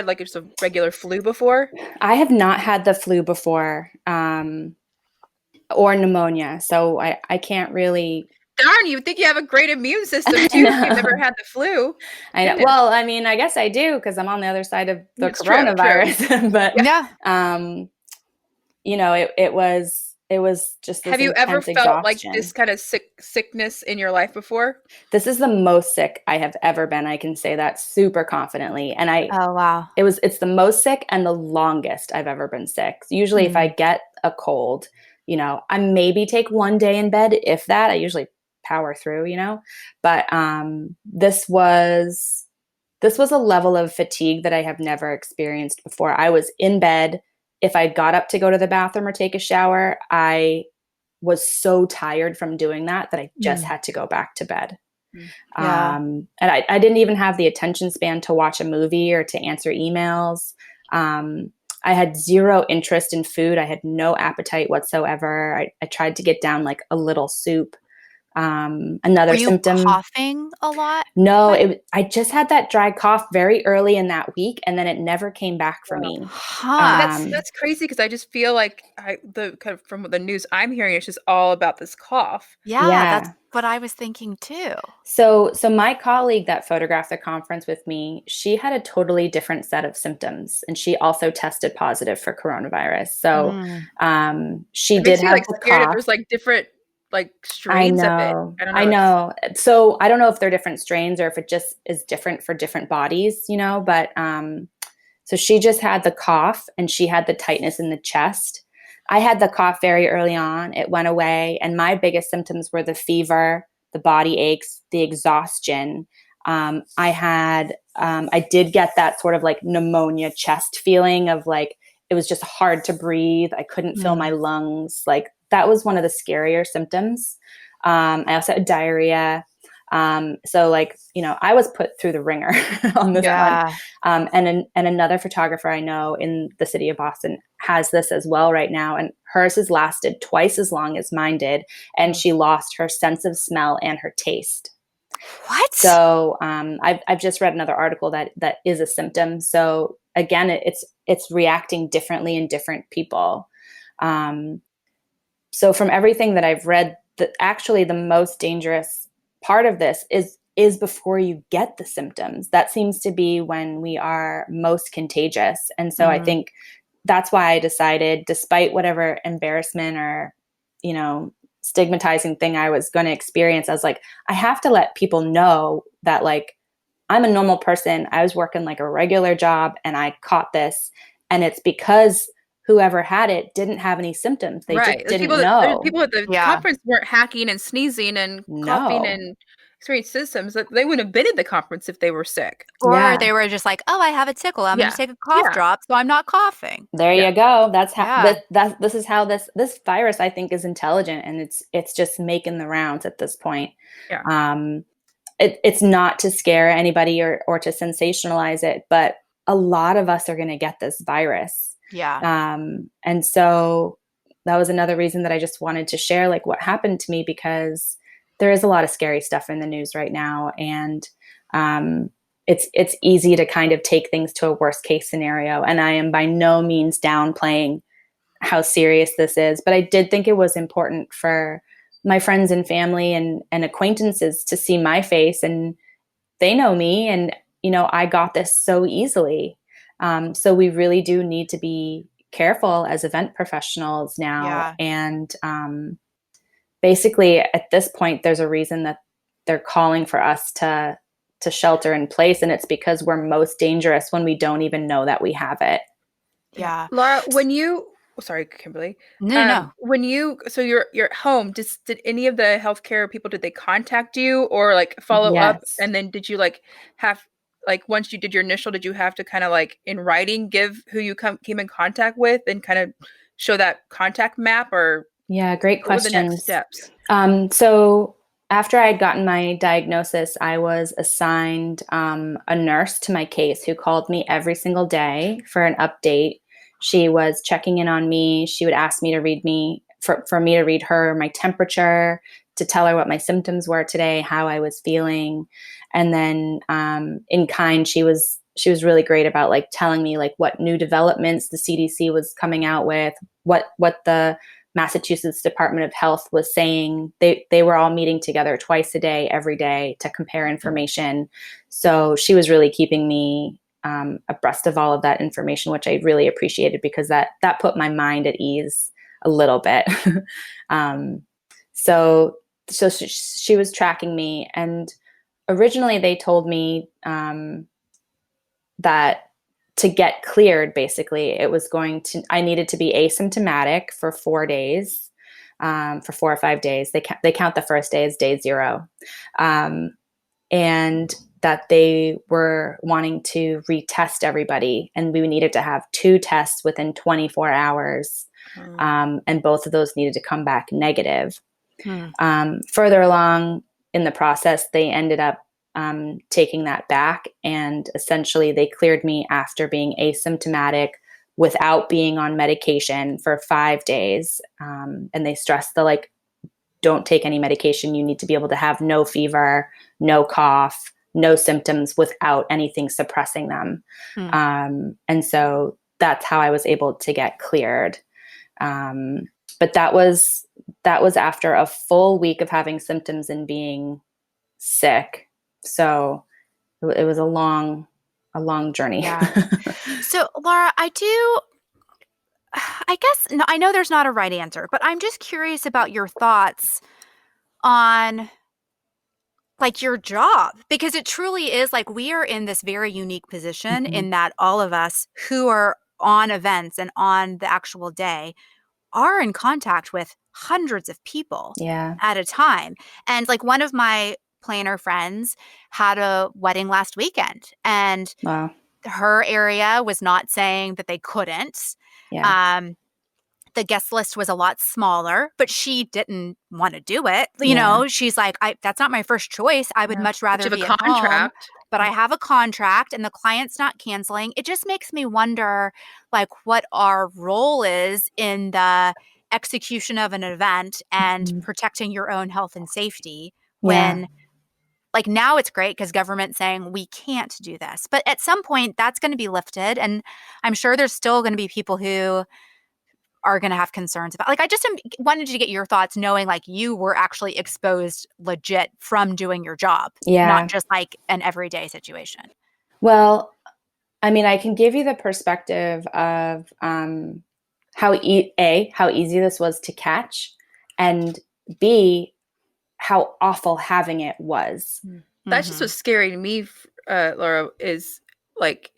like just a regular flu before? I have not had the flu before, or pneumonia. So I can't really. Darn, you think you have a great immune system too if you've never had the flu. I know. Well, I mean, I guess I do, because I'm on the other side of the coronavirus. True. But yeah, it was just this Have you ever felt exhaustion. like this kind of sickness in your life before? This is the most sick I have ever been. I can say that super confidently. And oh, wow. It's the most sick and the longest I've ever been sick. Usually if I get a cold, I maybe take 1 day in bed, if that. I usually power through, but this was a level of fatigue that I have never experienced before. I was in bed. If I got up to go to the bathroom or take a shower, I was so tired from doing that I just had to go back to bed. Yeah. And I didn't even have the attention span to watch a movie or to answer emails. I had zero interest in food. I had no appetite whatsoever. I tried to get down like a little soup. Another Were you symptom. coughing a lot? No, I just had that dry cough very early in that week, and then it never came back for me. That's crazy, because I just feel like from the news I'm hearing, it's just all about this cough. Yeah, that's what I was thinking too. So my colleague that photographed the conference with me, she had a totally different set of symptoms, and she also tested positive for coronavirus. So she did have the cough. There's like different strains of it. I know. So I don't know if they're different strains or if it just is different for different bodies, but so she just had the cough and she had the tightness in the chest. I had the cough very early on. It went away. And my biggest symptoms were the fever, the body aches, the exhaustion. I did get that sort of like pneumonia chest feeling of like, it was just hard to breathe. I couldn't feel my lungs. Like that was one of the scarier symptoms. I also had diarrhea. So like, I was put through the ringer on this one. And another photographer I know in the city of Boston has this as well right now. And hers has lasted twice as long as mine did. And she lost her sense of smell and her taste. What? So I've just read another article that is a symptom. So again, it's reacting differently in different people. So from everything that I've read, actually the most dangerous part of this is before you get the symptoms. That seems to be when we are most contagious. And so I think that's why I decided, despite whatever embarrassment or, stigmatizing thing I was going to experience, I was like, I have to let people know that like, I'm a normal person. I was working like a regular job and I caught this. And it's because whoever had it didn't have any symptoms. They just didn't know. People at the conference weren't hacking and sneezing and coughing and experiencing symptoms. They wouldn't have been at the conference if they were sick. Or they were just like, oh, I have a tickle. I'm going to take a cough drop so I'm not coughing. There you go. That's how this is how this virus, I think, is intelligent, and it's just making the rounds at this point. It's not to scare anybody or to sensationalize it, but a lot of us are going to get this virus. And so that was another reason that I just wanted to share like what happened to me, because there is a lot of scary stuff in the news right now. And it's easy to kind of take things to a worst case scenario. And I am by no means downplaying how serious this is, but I did think it was important for my friends and family and acquaintances to see my face, and they know me, and, I got this so easily. So we really do need to be careful as event professionals now. And basically at this point, there's a reason that they're calling for us to shelter in place. And it's because we're most dangerous when we don't even know that we have it. Lara, sorry, Kimberly. No. When you're at home, did any of the healthcare people, did they contact you or like follow up? And then did you like have, like, once you did your initial, did you have to kind of like in writing give who you came in contact with and kind of show that contact map? Or great what were the questions. next steps? So after I had gotten my diagnosis, I was assigned a nurse to my case who called me every single day for an update. She was checking in on me. She would ask me to read for me to read her my temperature, to tell her what my symptoms were today, how I was feeling. And then in kind, she was really great about like telling me like what new developments the CDC was coming out with, what the Massachusetts Department of Health was saying. They were all meeting together twice a day, every day, to compare information. So she was really keeping me abreast of all of that information, which I really appreciated, because that put my mind at ease a little bit. So she was tracking me, and originally they told me that to get cleared, basically, I needed to be asymptomatic for 4 days, for 4 or 5 days. They count the first day as day 0. And that they were wanting to retest everybody, and we needed to have 2 tests within 24 hours. And both of those needed to come back negative. Further along in the process, they ended up taking that back, and essentially they cleared me after being asymptomatic without being on medication for 5 days. And they stressed don't take any medication. You need to be able to have no fever, no cough, no symptoms without anything suppressing them. And so that's how I was able to get cleared. But that was after a full week of having symptoms and being sick. So it was a long journey. So Lara, I guess, no, I know there's not a right answer, but I'm just curious about your thoughts on like your job, because it truly is like we are in this very unique position in that all of us who are on events and on the actual day, are in contact with hundreds of people Yeah. at a time. And like one of my planner friends had a wedding last weekend, and Wow. her area was not saying that they couldn't. Yeah. Um, the guest list was a lot smaller, but she didn't want to do it. Yeah. She's like, that's not my first choice. I would Yeah. much But rather you have be a at home, contract. but I have a contract and the client's not canceling. It just makes me wonder, like, what our role is in the execution of an event and Mhm. protecting your own health and safety Yeah. when, like, now it's great because government's saying we can't do this. But at some point, that's going to be lifted. And I'm sure there's still going to be people who are going to have concerns about, like, I just wanted to get your thoughts knowing like you were actually exposed legit from doing your job, not Yeah. just like an everyday situation. Well, I mean, I can give you the perspective of how easy this was to catch, and B, how awful having it was. That's just Mm-hmm. what's scary to me, Laura, is like,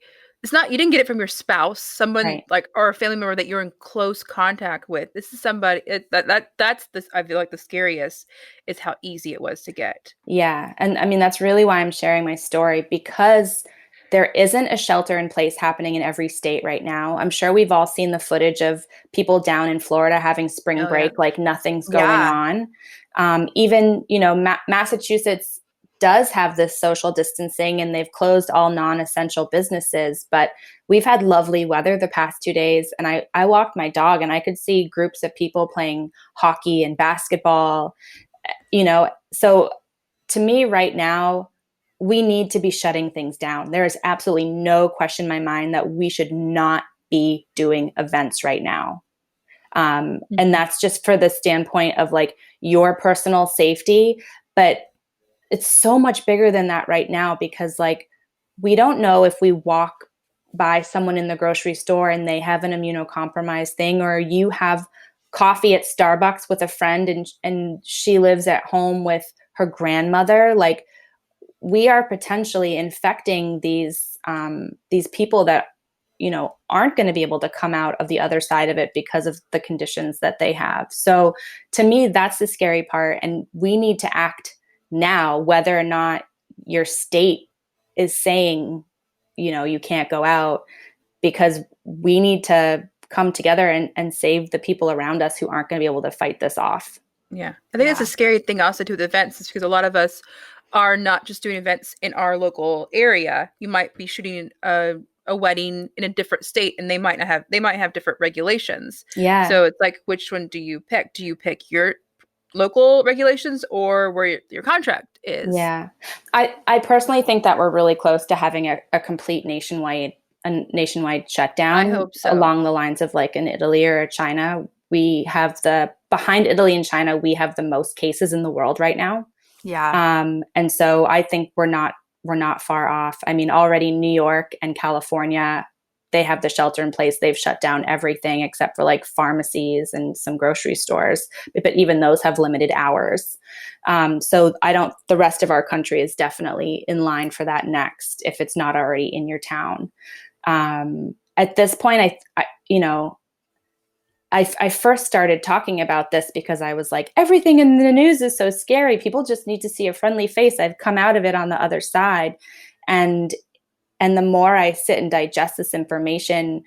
it's not, you didn't get it from your spouse, someone Right. like, or a family member that you're in close contact with. This is somebody that's this, I feel like the scariest is how easy it was to get. Yeah. And I mean, that's really why I'm sharing my story, because there isn't a shelter in place happening in every state right now. I'm sure we've all seen the footage of people down in Florida having spring Oh yeah. break, like nothing's going Yeah. on. Even, Massachusetts does have this social distancing and they've closed all non-essential businesses, but we've had lovely weather the past 2 days. And I walked my dog and I could see groups of people playing hockey and basketball, so to me right now, we need to be shutting things down. There is absolutely no question in my mind that we should not be doing events right now. And that's just for the standpoint of like your personal safety. But it's so much bigger than that right now, because like we don't know if we walk by someone in the grocery store and they have an immunocompromised thing, or you have coffee at Starbucks with a friend and she lives at home with her grandmother. Like, we are potentially infecting these people that aren't going to be able to come out of the other side of it because of the conditions that they have. So to me, that's the scary part, and we need to act now, whether or not your state is saying you can't go out, because we need to come together and save the people around us who aren't going to be able to fight this off. Yeah. I think it's a Yeah. scary thing also too with events, is because a lot of us are not just doing events in our local area. You might be shooting a wedding in a different state and they might have different regulations. Yeah. So it's like, which one do you pick? Do you pick your local regulations or where your contract is? Yeah. I personally think that we're really close to having a complete nationwide I shutdown, hope so. along the lines of like in Italy or China. We have behind Italy and China, we have the most cases in the world right now. Yeah. And so I think we're not far off. I mean, already New York and California, they have the shelter in place. They've shut down everything except for like pharmacies and some grocery stores, but even those have limited hours. So the rest of our country is definitely in line for that next, if it's not already in your town. At this point, I first started talking about this because I was like, everything in the news is so scary. People just need to see a friendly face. I've come out of it on the other side. And the more I sit and digest this information,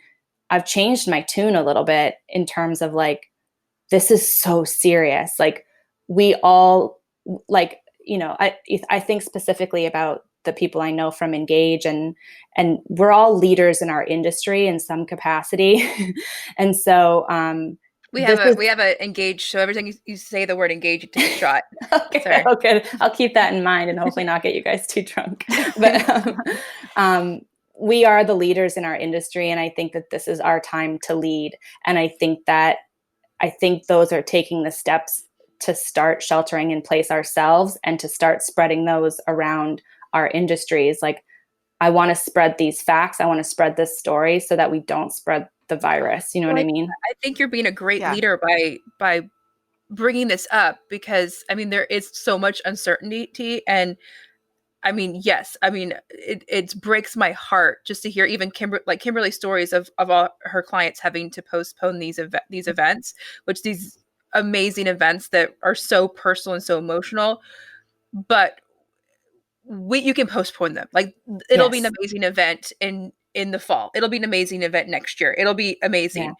I've changed my tune a little bit in terms of like, this is so serious. Like, we all, like, I think specifically about the people I know from Engage, and we're all leaders in our industry in some capacity. And so We have this a is we have a engage. So every time you say the word engage, you take a shot. okay. Sorry. Okay, I'll keep that in mind and hopefully not get you guys too drunk. But we are the leaders in our industry, and I think that this is our time to lead. And I think those are taking the steps to start sheltering in place ourselves and to start spreading those around our industries. Like, I want to spread these facts. I want to spread this story so that we don't spread the virus. You know what I Well, mean? I think you're being a great Yeah. leader by bringing this up, because I mean there is so much uncertainty, and I mean, yes. I mean, it breaks my heart just to hear even Kimberly's stories of all her clients having to postpone these events, which these amazing events that are so personal and so emotional. But you can postpone them. Like it'll be an Yes. amazing event in the fall. It'll be an amazing event next year. It'll be Yeah. amazing.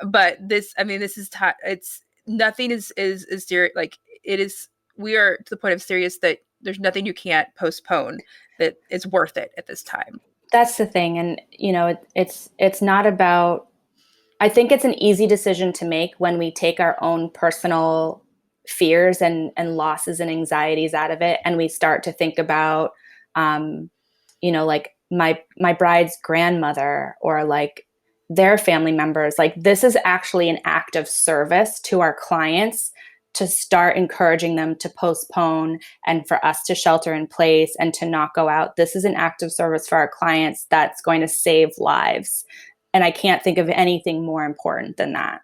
But this, I mean, this is it's nothing is serious. Like it is, we are to the point of serious that there's nothing you can't postpone that is worth it at this time. That's the thing. And, it's not about, I think it's an easy decision to make when we take our own personal fears and losses and anxieties out of it. And we start to think about, like my bride's grandmother or like their family members. Like this is actually an act of service to our clients to start encouraging them to postpone and for us to shelter in place and to not go out. This is an act of service for our clients that's going to save lives. And I can't think of anything more important than that.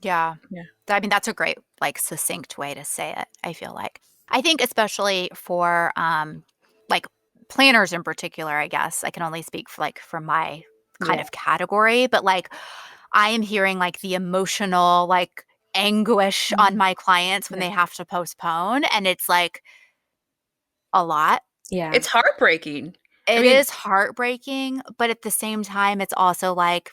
Yeah. Yeah. I mean, that's a great, like, succinct way to say it, I feel like. I think especially for like planners in particular, I guess. I can only speak for like from my kind Yeah. of category, but like I am hearing like the emotional like anguish on my clients when Yeah. they have to postpone, and it's like a lot. Yeah. It's heartbreaking. I It mean, is heartbreaking, but at the same time, it's also like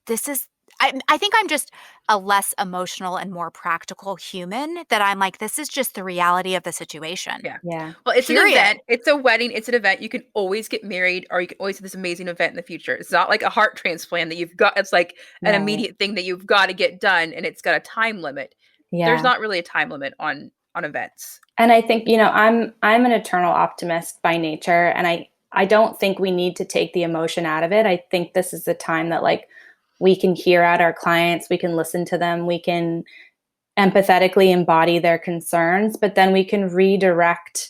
this is I think I'm just a less emotional and more practical human that I'm like, this is just the reality of the situation. yeah. Yeah. Well, it's an Period. event. It's a wedding. It's an event. You can always get married, or you can always have this amazing event in the future. It's not like a heart transplant that you've got. It's like an Right. immediate thing that you've got to get done, and it's got a time limit. There's Yeah. not really a time limit on events. And I think, I'm an eternal optimist by nature, and I don't think we need to take the emotion out of it. I think this is the time that like we can hear out our clients, we can listen to them, we can empathetically embody their concerns, but then we can redirect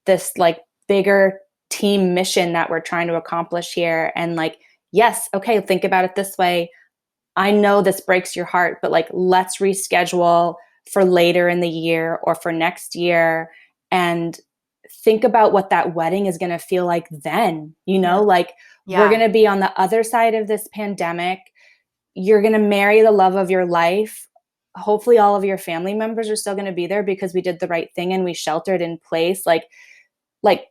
this like bigger team mission that we're trying to accomplish here. And like, yes, okay, think about it this way. I know this breaks your heart, but like, let's reschedule for later in the year or for next year. And think about what that wedding is going to feel like then, Yeah. like we're Yeah. going to be on the other side of this pandemic. You're going to marry the love of your life. Hopefully all of your family members are still going to be there because we did the right thing and we sheltered in place. Like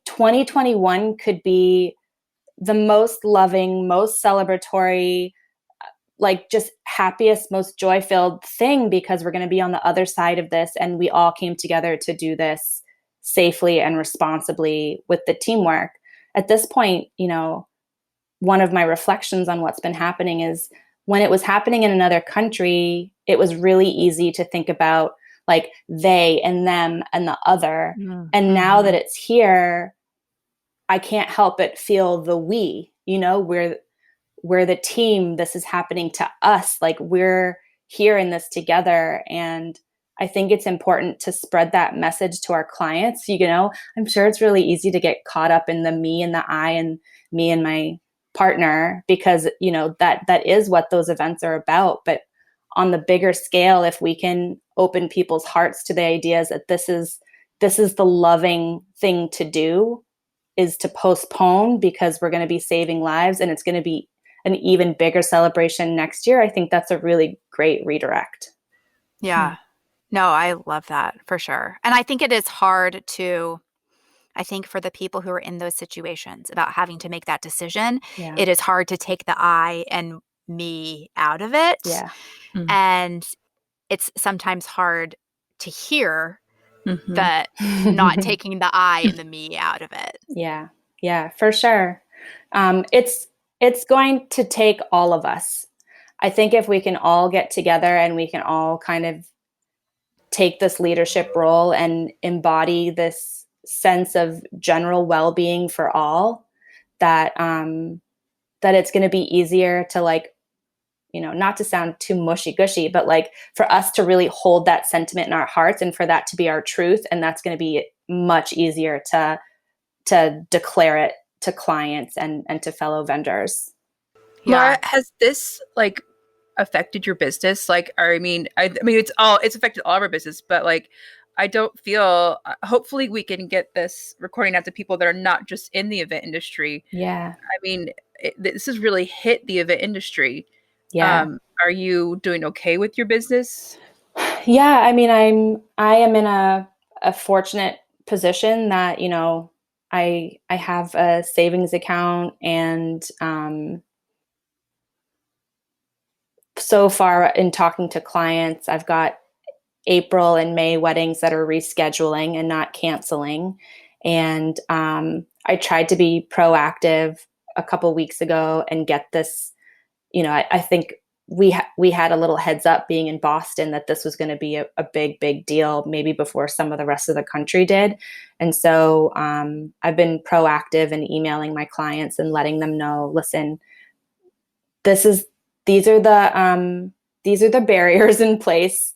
2021 could be the most loving, most celebratory, like just happiest, most joy filled thing because we're going to be on the other side of this. And we all came together to do this safely and responsibly with the teamwork. At this point, one of my reflections on what's been happening is when it was happening in another country, it was really easy to think about like they and them and the other. Mm-hmm. And now that it's here, I can't help but feel the we, we're the team. This is happening to us. Like we're here in this together. And I think it's important to spread that message to our clients. I'm sure it's really easy to get caught up in the me and the I and me and my partner because, that is what those events are about. But on the bigger scale, if we can open people's hearts to the ideas that this is the loving thing to do, is to postpone because we're going to be saving lives and it's going to be an even bigger celebration next year. I think that's a really great redirect. Yeah. No, I love that for sure. And I think it is hard I think for the people who are in those situations about having to make that decision, Yeah. it is hard to take the I and me out of it. Yeah. And it's sometimes hard to hear Mm-hmm. that not taking the I and the me out of it. Yeah. Yeah, for sure. It's going to take all of us. I think if we can all get together and we can all kind of take this leadership role and embody this sense of general well-being for all, that it's going to be easier to like, not to sound too mushy-gushy, but like for us to really hold that sentiment in our hearts and for that to be our truth. And that's going to be much easier to declare it to clients and to fellow vendors. Yeah. Lara, has this like affected your business? Like, I mean, it's affected all of our business, but like, I don't feel, hopefully we can get this recording out to people that are not just in the event industry. Yeah. I mean, this has really hit the event industry. Yeah. Are you doing okay with your business? Yeah. I mean, I am in a fortunate position that, I have a savings account, and so far in talking to clients, I've got April and May weddings that are rescheduling and not canceling. And I tried to be proactive a couple weeks ago and get this. I think we had a little heads up being in Boston that this was going to be a big deal, maybe before some of the rest of the country did. And so I've been proactive in emailing my clients and letting them know, listen, this is these are the barriers in place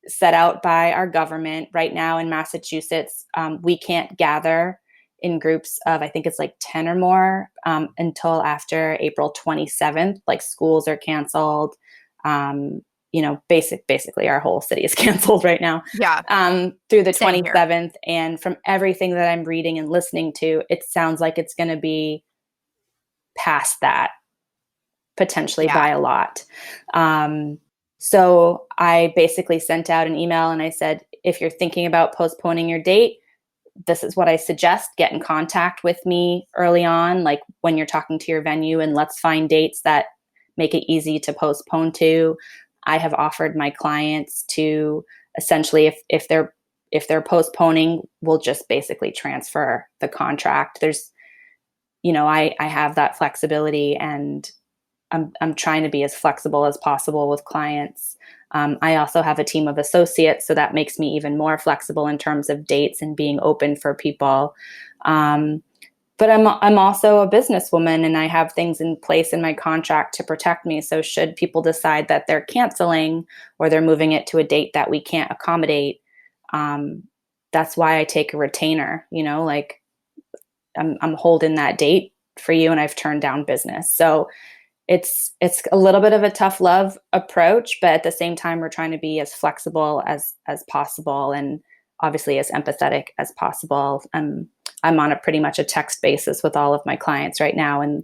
set out by our government. Right now in Massachusetts, we can't gather in groups of, I think it's like 10 or more, until after April 27th. Like, schools are canceled. Basically our whole city is canceled right now. Yeah. Through the Same here. 27th. And from everything that I'm reading and listening to, it sounds like it's going to be past that, potentially Yeah. by a lot. So I basically sent out an email and I said, if you're thinking about postponing your date, this is what I suggest. Get in contact with me early on, like when you're talking to your venue, and let's find dates that make it easy to postpone to. I have offered my clients to essentially, if they're postponing, we'll just basically transfer the contract. There's, I have that flexibility, and I'm trying to be as flexible as possible with clients. I also have a team of associates, so that makes me even more flexible in terms of dates and being open for people. But I'm also a businesswoman, and I have things in place in my contract to protect me. So should people decide that they're canceling or they're moving it to a date that we can't accommodate, that's why I take a retainer. Like, I'm holding that date for you, and I've turned down business. So it's a little bit of a tough love approach, but at the same time, we're trying to be as flexible as possible, and obviously as empathetic as possible. I'm on a pretty much a text basis with all of my clients right now, and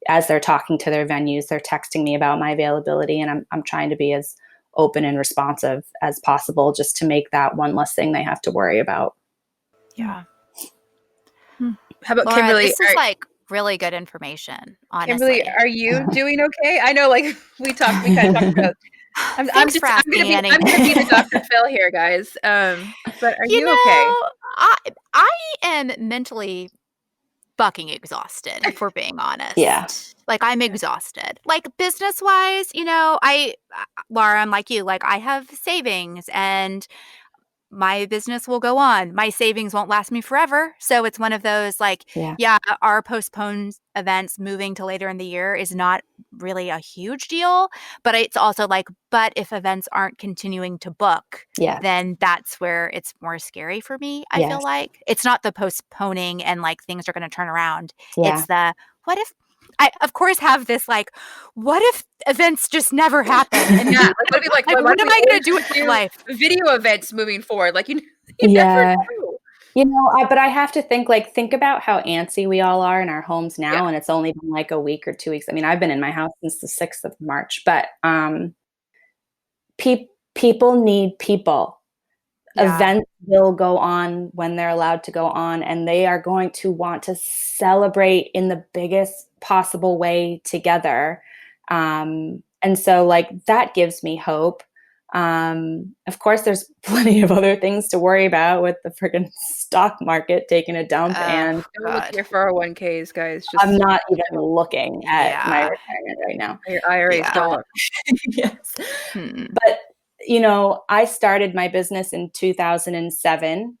as they're talking to their venues, they're texting me about my availability, and I'm trying to be as open and responsive as possible, just to make that one less thing they have to worry about. Yeah. How about Lara, Kimberly? this is like really good information, Kimberly, honestly. are you doing okay? I know, like we kind of talked about. I'm Thanks just for asking, Annie. I'm gonna be the Dr. Phil here, guys. But are You you okay? know, I am mentally fucking exhausted, if we're being Yeah. honest. Like, I'm exhausted. Like, business wise, Laura, I'm like you. Like, I have savings, and my business will go on. My savings won't last me forever. So it's one of those, like, Yeah. yeah, our postponed events moving to later in the year is not really a huge deal. But it's also like, but if events aren't continuing to book, Yeah. then that's where it's more scary for me, I feel Yes. like. It's not the postponing and like things are going to turn around. Yeah. It's the, what if, I, of course, have this like, what if events just never happen? And Yeah, like what if like, why what do am we I going to always do with just my do life? video events moving forward? Like you never Yeah. know. But I have to think about how antsy we all are in our homes Yeah, now, and it's only been like a week or 2 weeks. I mean, I've been in my house since the 6th of March, but people need people. Yeah. Events will go on when they're allowed to go on, and they are going to want to celebrate in the biggest possible way together. And so, like, that gives me hope. Of course, there's plenty of other things to worry about with the friggin' stock market taking a dump, and don't look at your 401ks, guys. I'm Just not even looking at my Yeah. retirement right now. your IRAs. Yeah. Don't. Yes. Hmm. But, I started my business in 2007,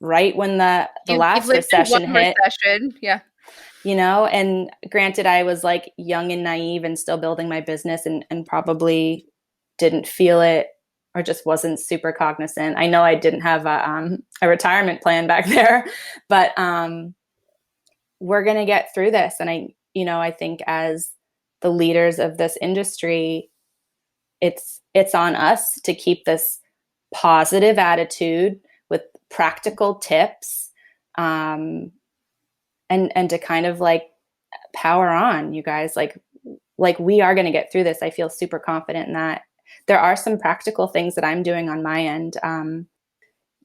right when the You've last lived through recession one hit, recession. Yeah. and granted, I was like young and naive and still building my business, and probably didn't feel it, or just wasn't super cognizant. I know I didn't have a retirement plan back there, but we're going to get through this. And I think as the leaders of this industry, it's on us to keep this positive attitude with practical tips, and to kind of like power on, you guys. Like we are going to get through this. I feel super confident in that. There are some practical things that I'm doing on my end,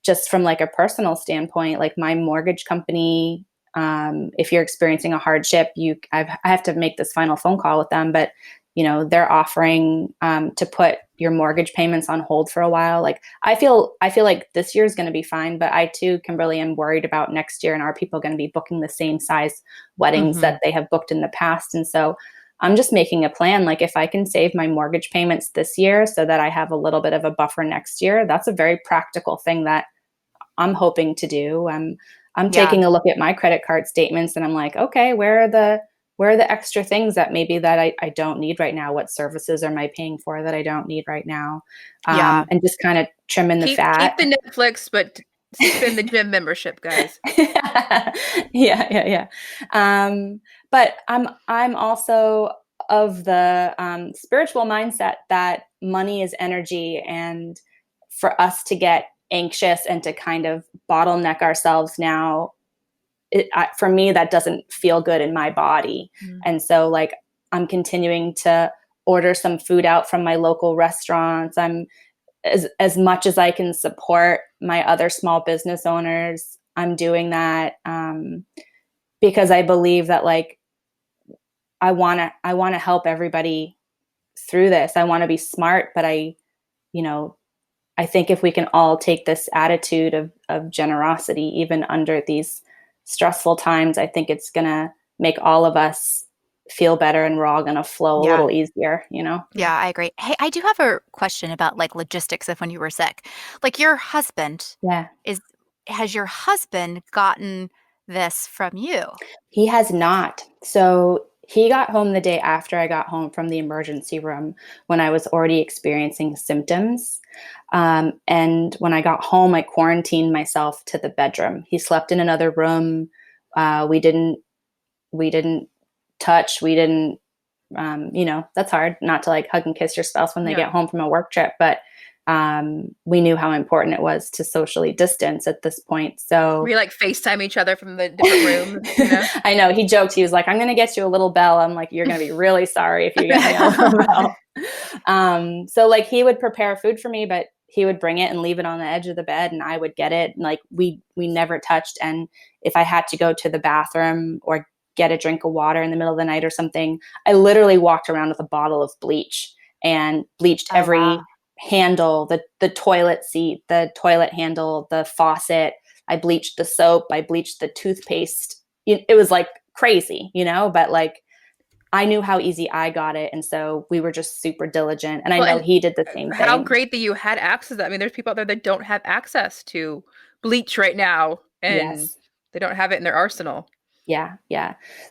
just from like a personal standpoint, like my mortgage company. If you're experiencing a hardship, I have to make this final phone call with them, but they're offering to put your mortgage payments on hold for a while. Like I feel like this year is going to be fine, but I too, Kimberly, am worried about next year. And are people going to be booking the same size weddings that they have booked in the past? And so I'm just making a plan. Like if I can save my mortgage payments this year so that I have a little bit of a buffer next year, that's a very practical thing that I'm hoping to do. I'm taking a look at my credit card statements and I'm like, okay, where are the extra things that maybe that I don't need right now? What services am I paying for that I don't need right now? And just kind of trimming the fat. Keep the Netflix, but spend the gym membership, guys. Yeah. But I'm also of the spiritual mindset that money is energy, and for us to get anxious and to kind of bottleneck ourselves now, for me, that doesn't feel good in my body. And so like I'm continuing to order some food out from my local restaurants. I'm as much as I can support my other small business owners, I'm doing that, because I believe that like I want to help everybody through this. I want to be smart, but I think if we can all take this attitude of generosity, even under these stressful times, I think it's going to make all of us feel better, and we're all going to flow a little easier, Yeah, I agree. Hey, I do have a question about like logistics of when you were sick. Like your husband has your husband gotten this from you? He has not. So he got home the day after I got home from the emergency room, when I was already experiencing symptoms. And when I got home, I quarantined myself to the bedroom. He slept in another room. We didn't touch. We didn't, that's hard not to like hug and kiss your spouse when they get home from a work trip. But we knew how important it was to socially distance at this point. So we like FaceTime each other from the different rooms. I know, he joked. He was like, I'm going to get you a little bell. I'm like, you're going to be really sorry if you get me a little bell. So like he would prepare food for me, but he would bring it and leave it on the edge of the bed and I would get it. And like we never touched. And if I had to go to the bathroom or get a drink of water in the middle of the night or something, I literally walked around with a bottle of bleach and bleached every handle, the toilet seat, the toilet handle, the faucet. I bleached the soap. I bleached the toothpaste. It was like crazy, but like I knew how easy I got it. And so we were just super diligent. And I know he did the same thing. How great that you had access. I mean, there's people out there that don't have access to bleach right now, and they don't have it in their arsenal. Yeah.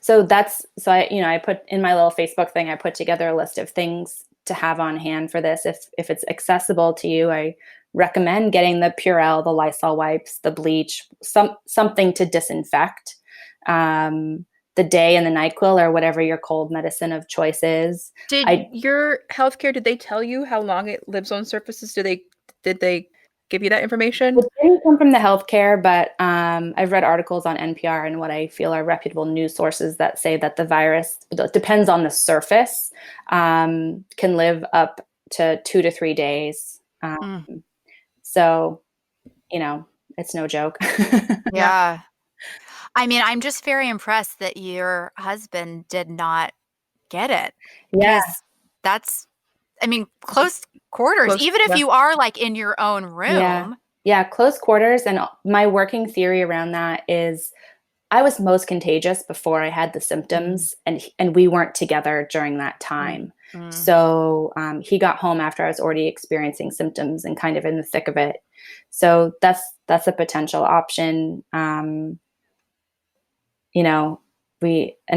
So I put in my little Facebook thing, I put together a list of things to have on hand for this. If it's accessible to you, I recommend getting the Purell, the Lysol wipes, the bleach, something to disinfect, the day and the NyQuil or whatever your cold medicine of choice is. Did your healthcare, did they tell you how long it lives on surfaces? Did they give you that information? It didn't come from the healthcare, but I've read articles on NPR and what I feel are reputable news sources that say that the virus, it depends on the surface, can live up to 2 to 3 days. So, it's no joke. Yeah. I mean, I'm just very impressed that your husband did not get it. Yeah. That's, close quarters, even if you are like in your own room. Yeah, close quarters. And my working theory around that is I was most contagious before I had the symptoms, and we weren't together during that time. So he got home after I was already experiencing symptoms and kind of in the thick of it. So that's a potential option. And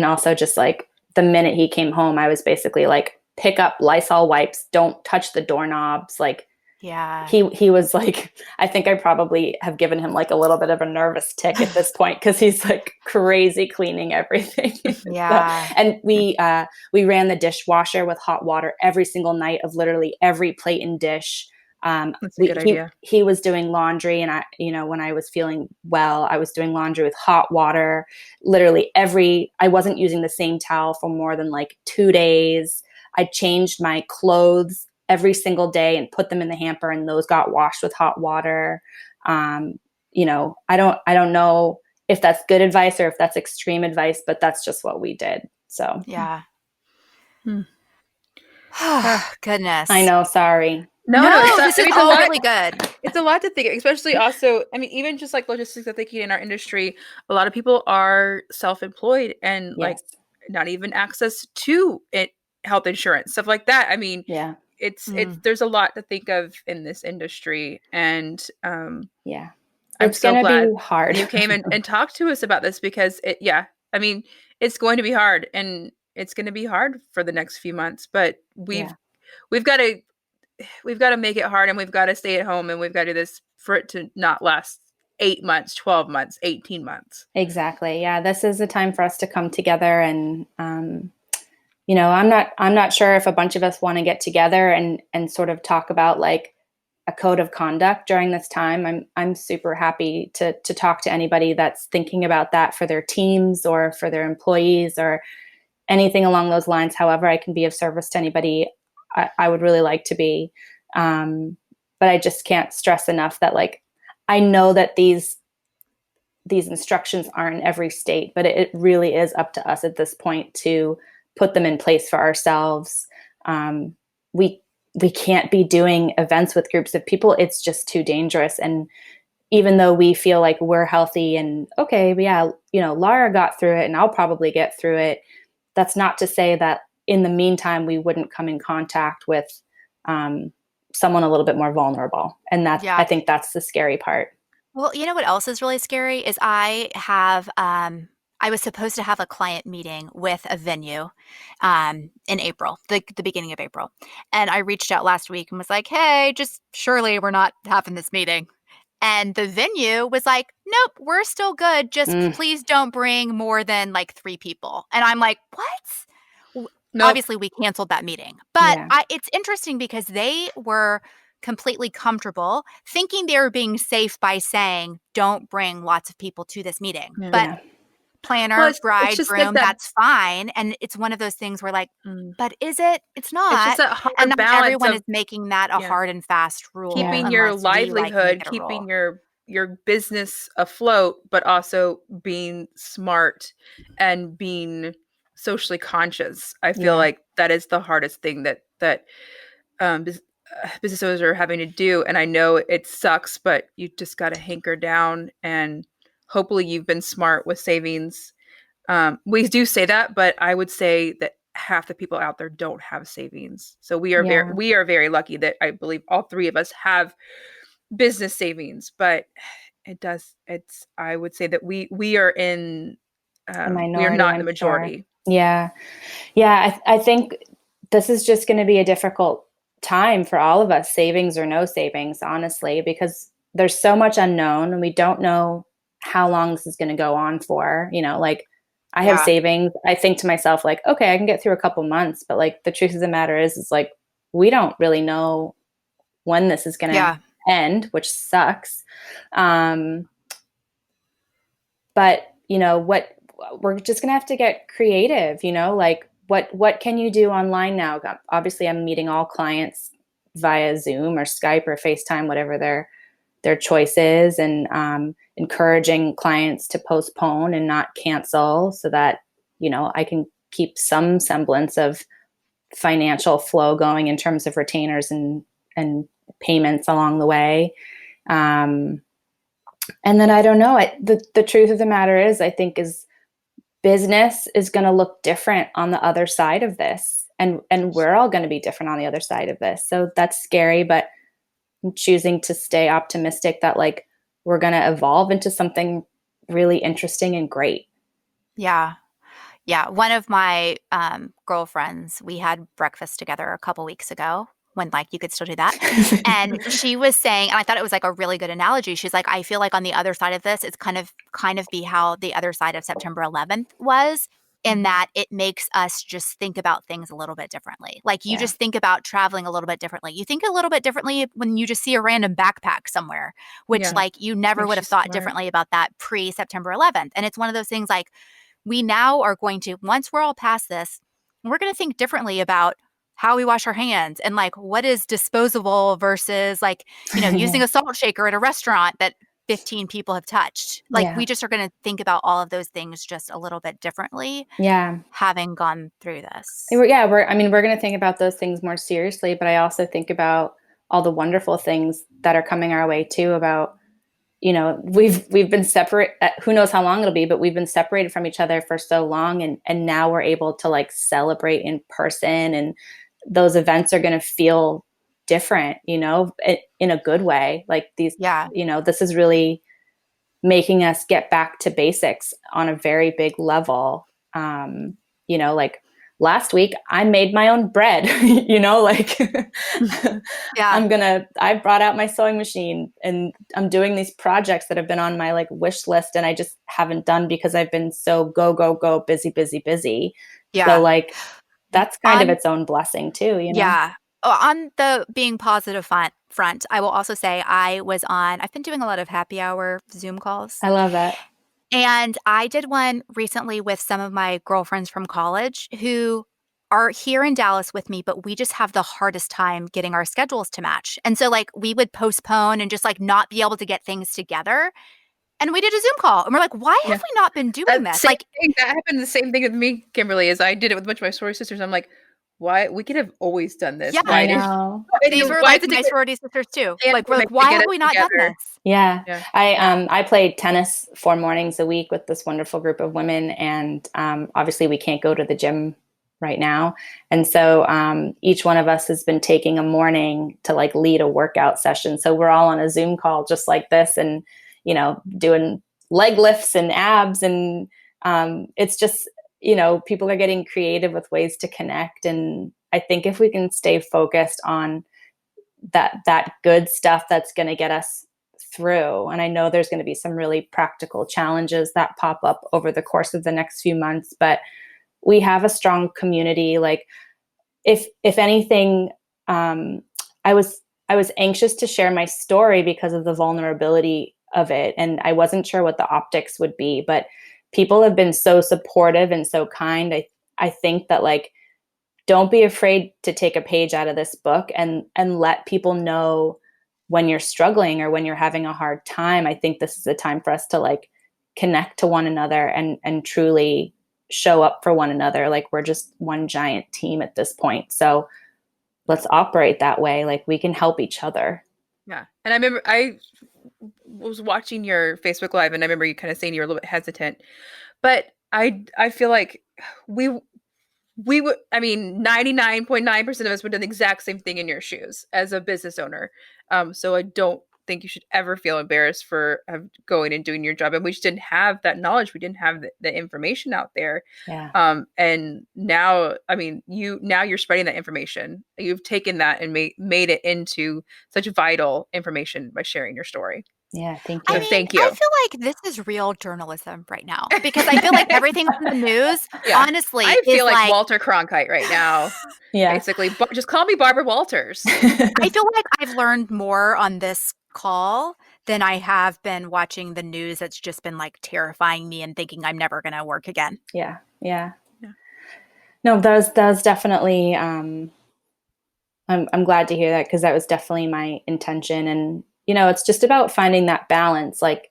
also just like the minute he came home, I was basically like, pick up Lysol wipes, don't touch the doorknobs. Like, he was like, I think I probably have given him like a little bit of a nervous tick at this point, because he's like crazy cleaning everything. And we ran the dishwasher with hot water every single night of literally every plate and dish. That's a good idea. He was doing laundry, and when I was feeling well, I was doing laundry with hot water. Literally I wasn't using the same towel for more than like 2 days. I changed my clothes every single day and put them in the hamper, and those got washed with hot water. I don't know if that's good advice or if that's extreme advice, but that's just what we did. So Yeah. Hmm. Goodness. I know. Sorry. No, it's this is all really good. It's a lot to think, especially also, I mean, even just like logistics, I think in our industry, a lot of people are self-employed and like not even access to health insurance, stuff like that. I mean, it's there's a lot to think of in this industry, and I'm so glad be hard. you came and talked to us about this, because I mean, it's going to be hard, and it's going to be hard for the next few months, but we've got to make it hard, and we've got to stay at home, and we've got to do this for it to not last 8 months, 12 months, 18 months. Exactly. Yeah. This is a time for us to come together, and, I'm not sure if a bunch of us want to get together and sort of talk about like a code of conduct during this time. I'm super happy to talk to anybody that's thinking about that for their teams or for their employees or anything along those lines. However I can be of service to anybody, I would really like to be. But I just can't stress enough that like, I know that these instructions aren't in every state, but it really is up to us at this point to put them in place for ourselves. We can't be doing events with groups of people. It's just too dangerous. And even though we feel like we're healthy and okay, but yeah, Lara got through it and I'll probably get through it. That's not to say that in the meantime, we wouldn't come in contact with someone a little bit more vulnerable. And I think that's the scary part. Well, you know what else is really scary is I was supposed to have a client meeting with a venue in April, the beginning of April. And I reached out last week and was like, hey, just surely we're not having this meeting. And the venue was like, nope, we're still good. Just please don't bring more than like 3 people. And I'm like, what? Nope. Obviously, we canceled that meeting. But it's interesting because they were completely comfortable thinking they were being safe by saying, don't bring lots of people to this meeting. But planner, bride, groom, that's fine. And it's one of those things where like, but is it? It's not. It's just that hard and not balance everyone of is making that a hard and fast rule. Keeping your livelihood, keeping your business afloat, but also being smart and being socially conscious. I feel like that is the hardest thing that business owners are having to do. And I know it sucks, but you just got to hanker down, and hopefully you've been smart with savings. We do say that, but I would say that half the people out there don't have savings. So we are very lucky that I believe all 3 of us have business savings, but I would say that we are in we are not the majority. Sure. Yeah. I think this is just going to be a difficult time for all of us, savings or no savings, honestly, because there's so much unknown and we don't know how long this is going to go on for. Like I have savings. I think to myself, like, okay, I can get through a couple months, but like the truth of the matter is like, we don't really know when this is going to end, which sucks. But what we're just going to have to get creative, like what can you do online now? Obviously I'm meeting all clients via Zoom or Skype or FaceTime, whatever their choice is, and encouraging clients to postpone and not cancel so that, I can keep some semblance of financial flow going in terms of retainers and payments along the way. And then I don't know, the truth of the matter is, I think is business is going to look different on the other side of this. And we're all going to be different on the other side of this. So that's scary, but I'm choosing to stay optimistic that like we're going to evolve into something really interesting and great. Yeah. One of my girlfriends, we had breakfast together a couple weeks ago when like you could still do that. And she was saying, and I thought it was like a really good analogy. She's like, I feel like on the other side of this, it's kind of be how the other side of September 11th was. in that it makes us just think about things a little bit differently. Like you Yeah. just think about traveling a little bit differently. You think a little bit differently when you just see a random backpack somewhere, which Yeah. like you never would Makes have you thought smart. differently about that pre September 11th. And it's one of those things like we now are going to, once we're all past this, we're going to think differently about how we wash our hands and like what is disposable versus like, using a salt shaker at a restaurant that 15 people have touched. Like Yeah. we just are going to think about all of those things just a little bit differently, Yeah. having gone through this. Yeah, we're going to think about those things more seriously, but I also think about all the wonderful things that are coming our way too about, we've been separate, who knows how long it'll be, but we've been separated from each other for so long, and now we're able to like celebrate in person, and those events are going to feel different, in a good way. Like these, Yeah. this is really making us get back to basics on a very big level. Like last week I made my own bread, like Yeah. I brought out my sewing machine and I'm doing these projects that have been on my like wish list and I just haven't done because I've been so go, busy, busy, busy. Yeah. So like, that's kind of On, its own blessing too, yeah. On the being positive front, I will also say I've been doing a lot of happy hour Zoom calls. I love that. And I did one recently with some of my girlfriends from college who are here in Dallas with me, but we just have the hardest time getting our schedules to match. And so like we would postpone and just like not be able to get things together. And we did a Zoom call and we're like, why have we not been doing this? Same Like, thing. That happened the same thing with me, Kimberly, as I did it with a bunch of my sorority sisters. I'm like, why? We could have always done this. yeah, I know. these were like my sorority sisters too. Like, we're like, why have we not done this? Yeah. Yeah. I played tennis 4 mornings a week with this wonderful group of women. And obviously we can't go to the gym right now. And so each one of us has been taking a morning to like lead a workout session. So we're all on a Zoom call just like this and, doing leg lifts and abs. And it's just, people are getting creative with ways to connect. And I think if we can stay focused on that good stuff that's going to get us through. And I know there's going to be some really practical challenges that pop up over the course of the next few months, but we have a strong community. Like if anything, I was anxious to share my story because of the vulnerability of it. And I wasn't sure what the optics would be, but people have been so supportive and so kind. I think that like, don't be afraid to take a page out of this book and let people know when you're struggling or when you're having a hard time. I think this is a time for us to like connect to one another and truly show up for one another. Like we're just one giant team at this point. So let's operate that way. Like we can help each other. Yeah. And I remember I was watching your Facebook Live and I remember you kind of saying you were a little bit hesitant. But I feel like we would, 99.9% of us would do the exact same thing in your shoes as a business owner. So I don't think you should ever feel embarrassed for going and doing your job. And we just didn't have that knowledge. We didn't have the information out there. Yeah. And now, you're spreading that information. You've taken that and made it into such vital information by sharing your story. Yeah, thank you. So thank you. I feel like this is real journalism right now because I feel like everything on the news, honestly, I feel is like Walter Cronkite right now. Yeah. Basically, just call me Barbara Walters. I feel like I've learned more on this call than I have been watching the news that's just been like terrifying me and thinking I'm never going to work again. Yeah. No, that was definitely, I'm glad to hear that because that was definitely my intention. And, it's just about finding that balance. Like,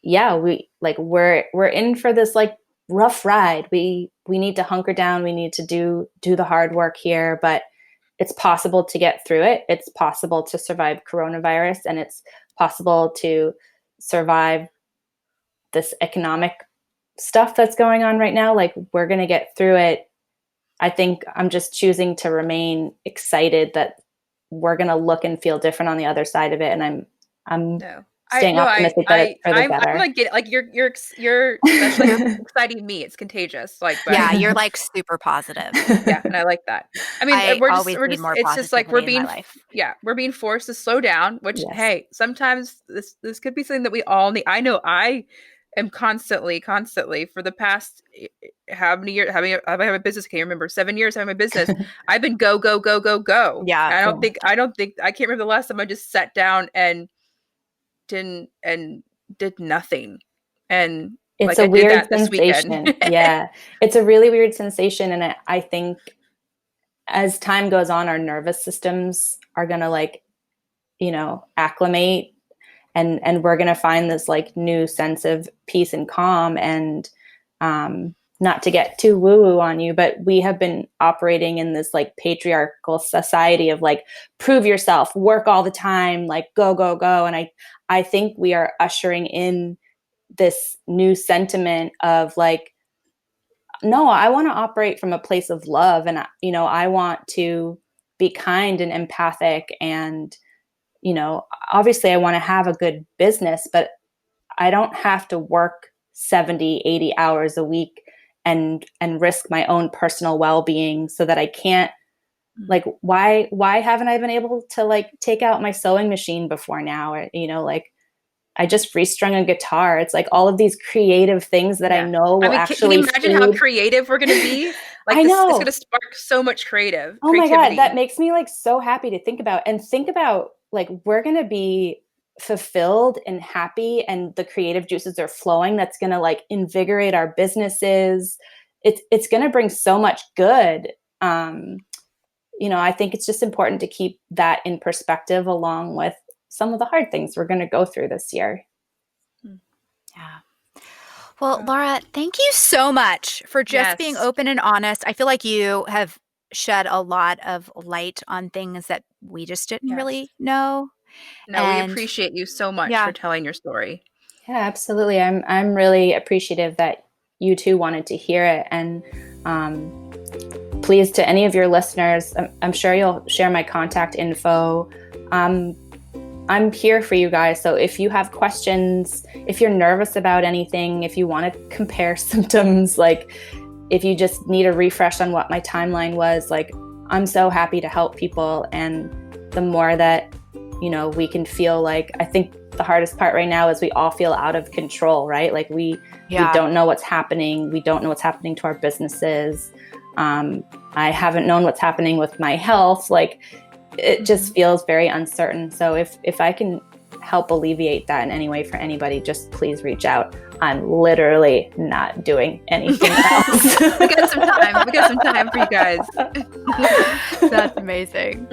yeah, we're in for this like rough ride. We need to hunker down. We need to do the hard work here, but it's possible to get through it. It's possible to survive coronavirus, and it's possible to survive this economic stuff that's going on right now. Like we're going to get through it. I think I'm just choosing to remain excited that we're going to look and feel different on the other side of it. And I'm staying optimistic that it's for the better. I'm like, you're especially exciting me. It's contagious. Like, yeah, you're like super positive. Yeah, and I like that. I mean, it's just like we're being forced to slow down. Which, hey, sometimes this could be something that we all need. I know I am constantly for the past how many years having a business, I can't remember, 7 years having a business. I've been go go go go go. Yeah. And I can't remember the last time I just sat down and did nothing. And It's like a I did weird that this weekend. sensation. Yeah. It's a really weird sensation. And I think as time goes on, our nervous systems are going to like, acclimate, and we're going to find this like new sense of peace and calm. And not to get too woo woo on you, but we have been operating in this like patriarchal society of like, prove yourself, work all the time, like go, go, go. And I think we are ushering in this new sentiment of like, no, I want to operate from a place of love. And, I want to be kind and empathic. And, obviously I want to have a good business, but I don't have to work 70, 80 hours a week and risk my own personal well-being so that I can't, like, why haven't I been able to like take out my sewing machine before now? Or, like, I just restrung a guitar. It's like all of these creative things that I Yeah. know will Can you actually imagine how creative we're going to be? Like I this, it's know. going to spark so much Oh my creativity. God, that makes me like so happy to think about, and think about like, we're going to be fulfilled and happy, and the creative juices are flowing. That's going to like invigorate our businesses. It's going to bring so much good. I think it's just important to keep that in perspective along with some of the hard things we're going to go through this year. Yeah. Well, Lara, thank you so much for just being open and honest. I feel like you have shed a lot of light on things that we just didn't really know. No, we appreciate you so much for telling your story. Yeah, absolutely. I'm really appreciative that you two wanted to hear it. And please, to any of your listeners, I'm sure you'll share my contact info. I'm here for you guys. So if you have questions, if you're nervous about anything, if you want to compare symptoms, like if you just need a refresh on what my timeline was, like I'm so happy to help people. And the more that, we can feel like, I think the hardest part right now is we all feel out of control, right? Like we don't know what's happening. We don't know what's happening to our businesses. I haven't known what's happening with my health. Like it just feels very uncertain. So if I can help alleviate that in any way for anybody, just please reach out. I'm literally not doing anything else. We got some time. We got some time for you guys. That's amazing.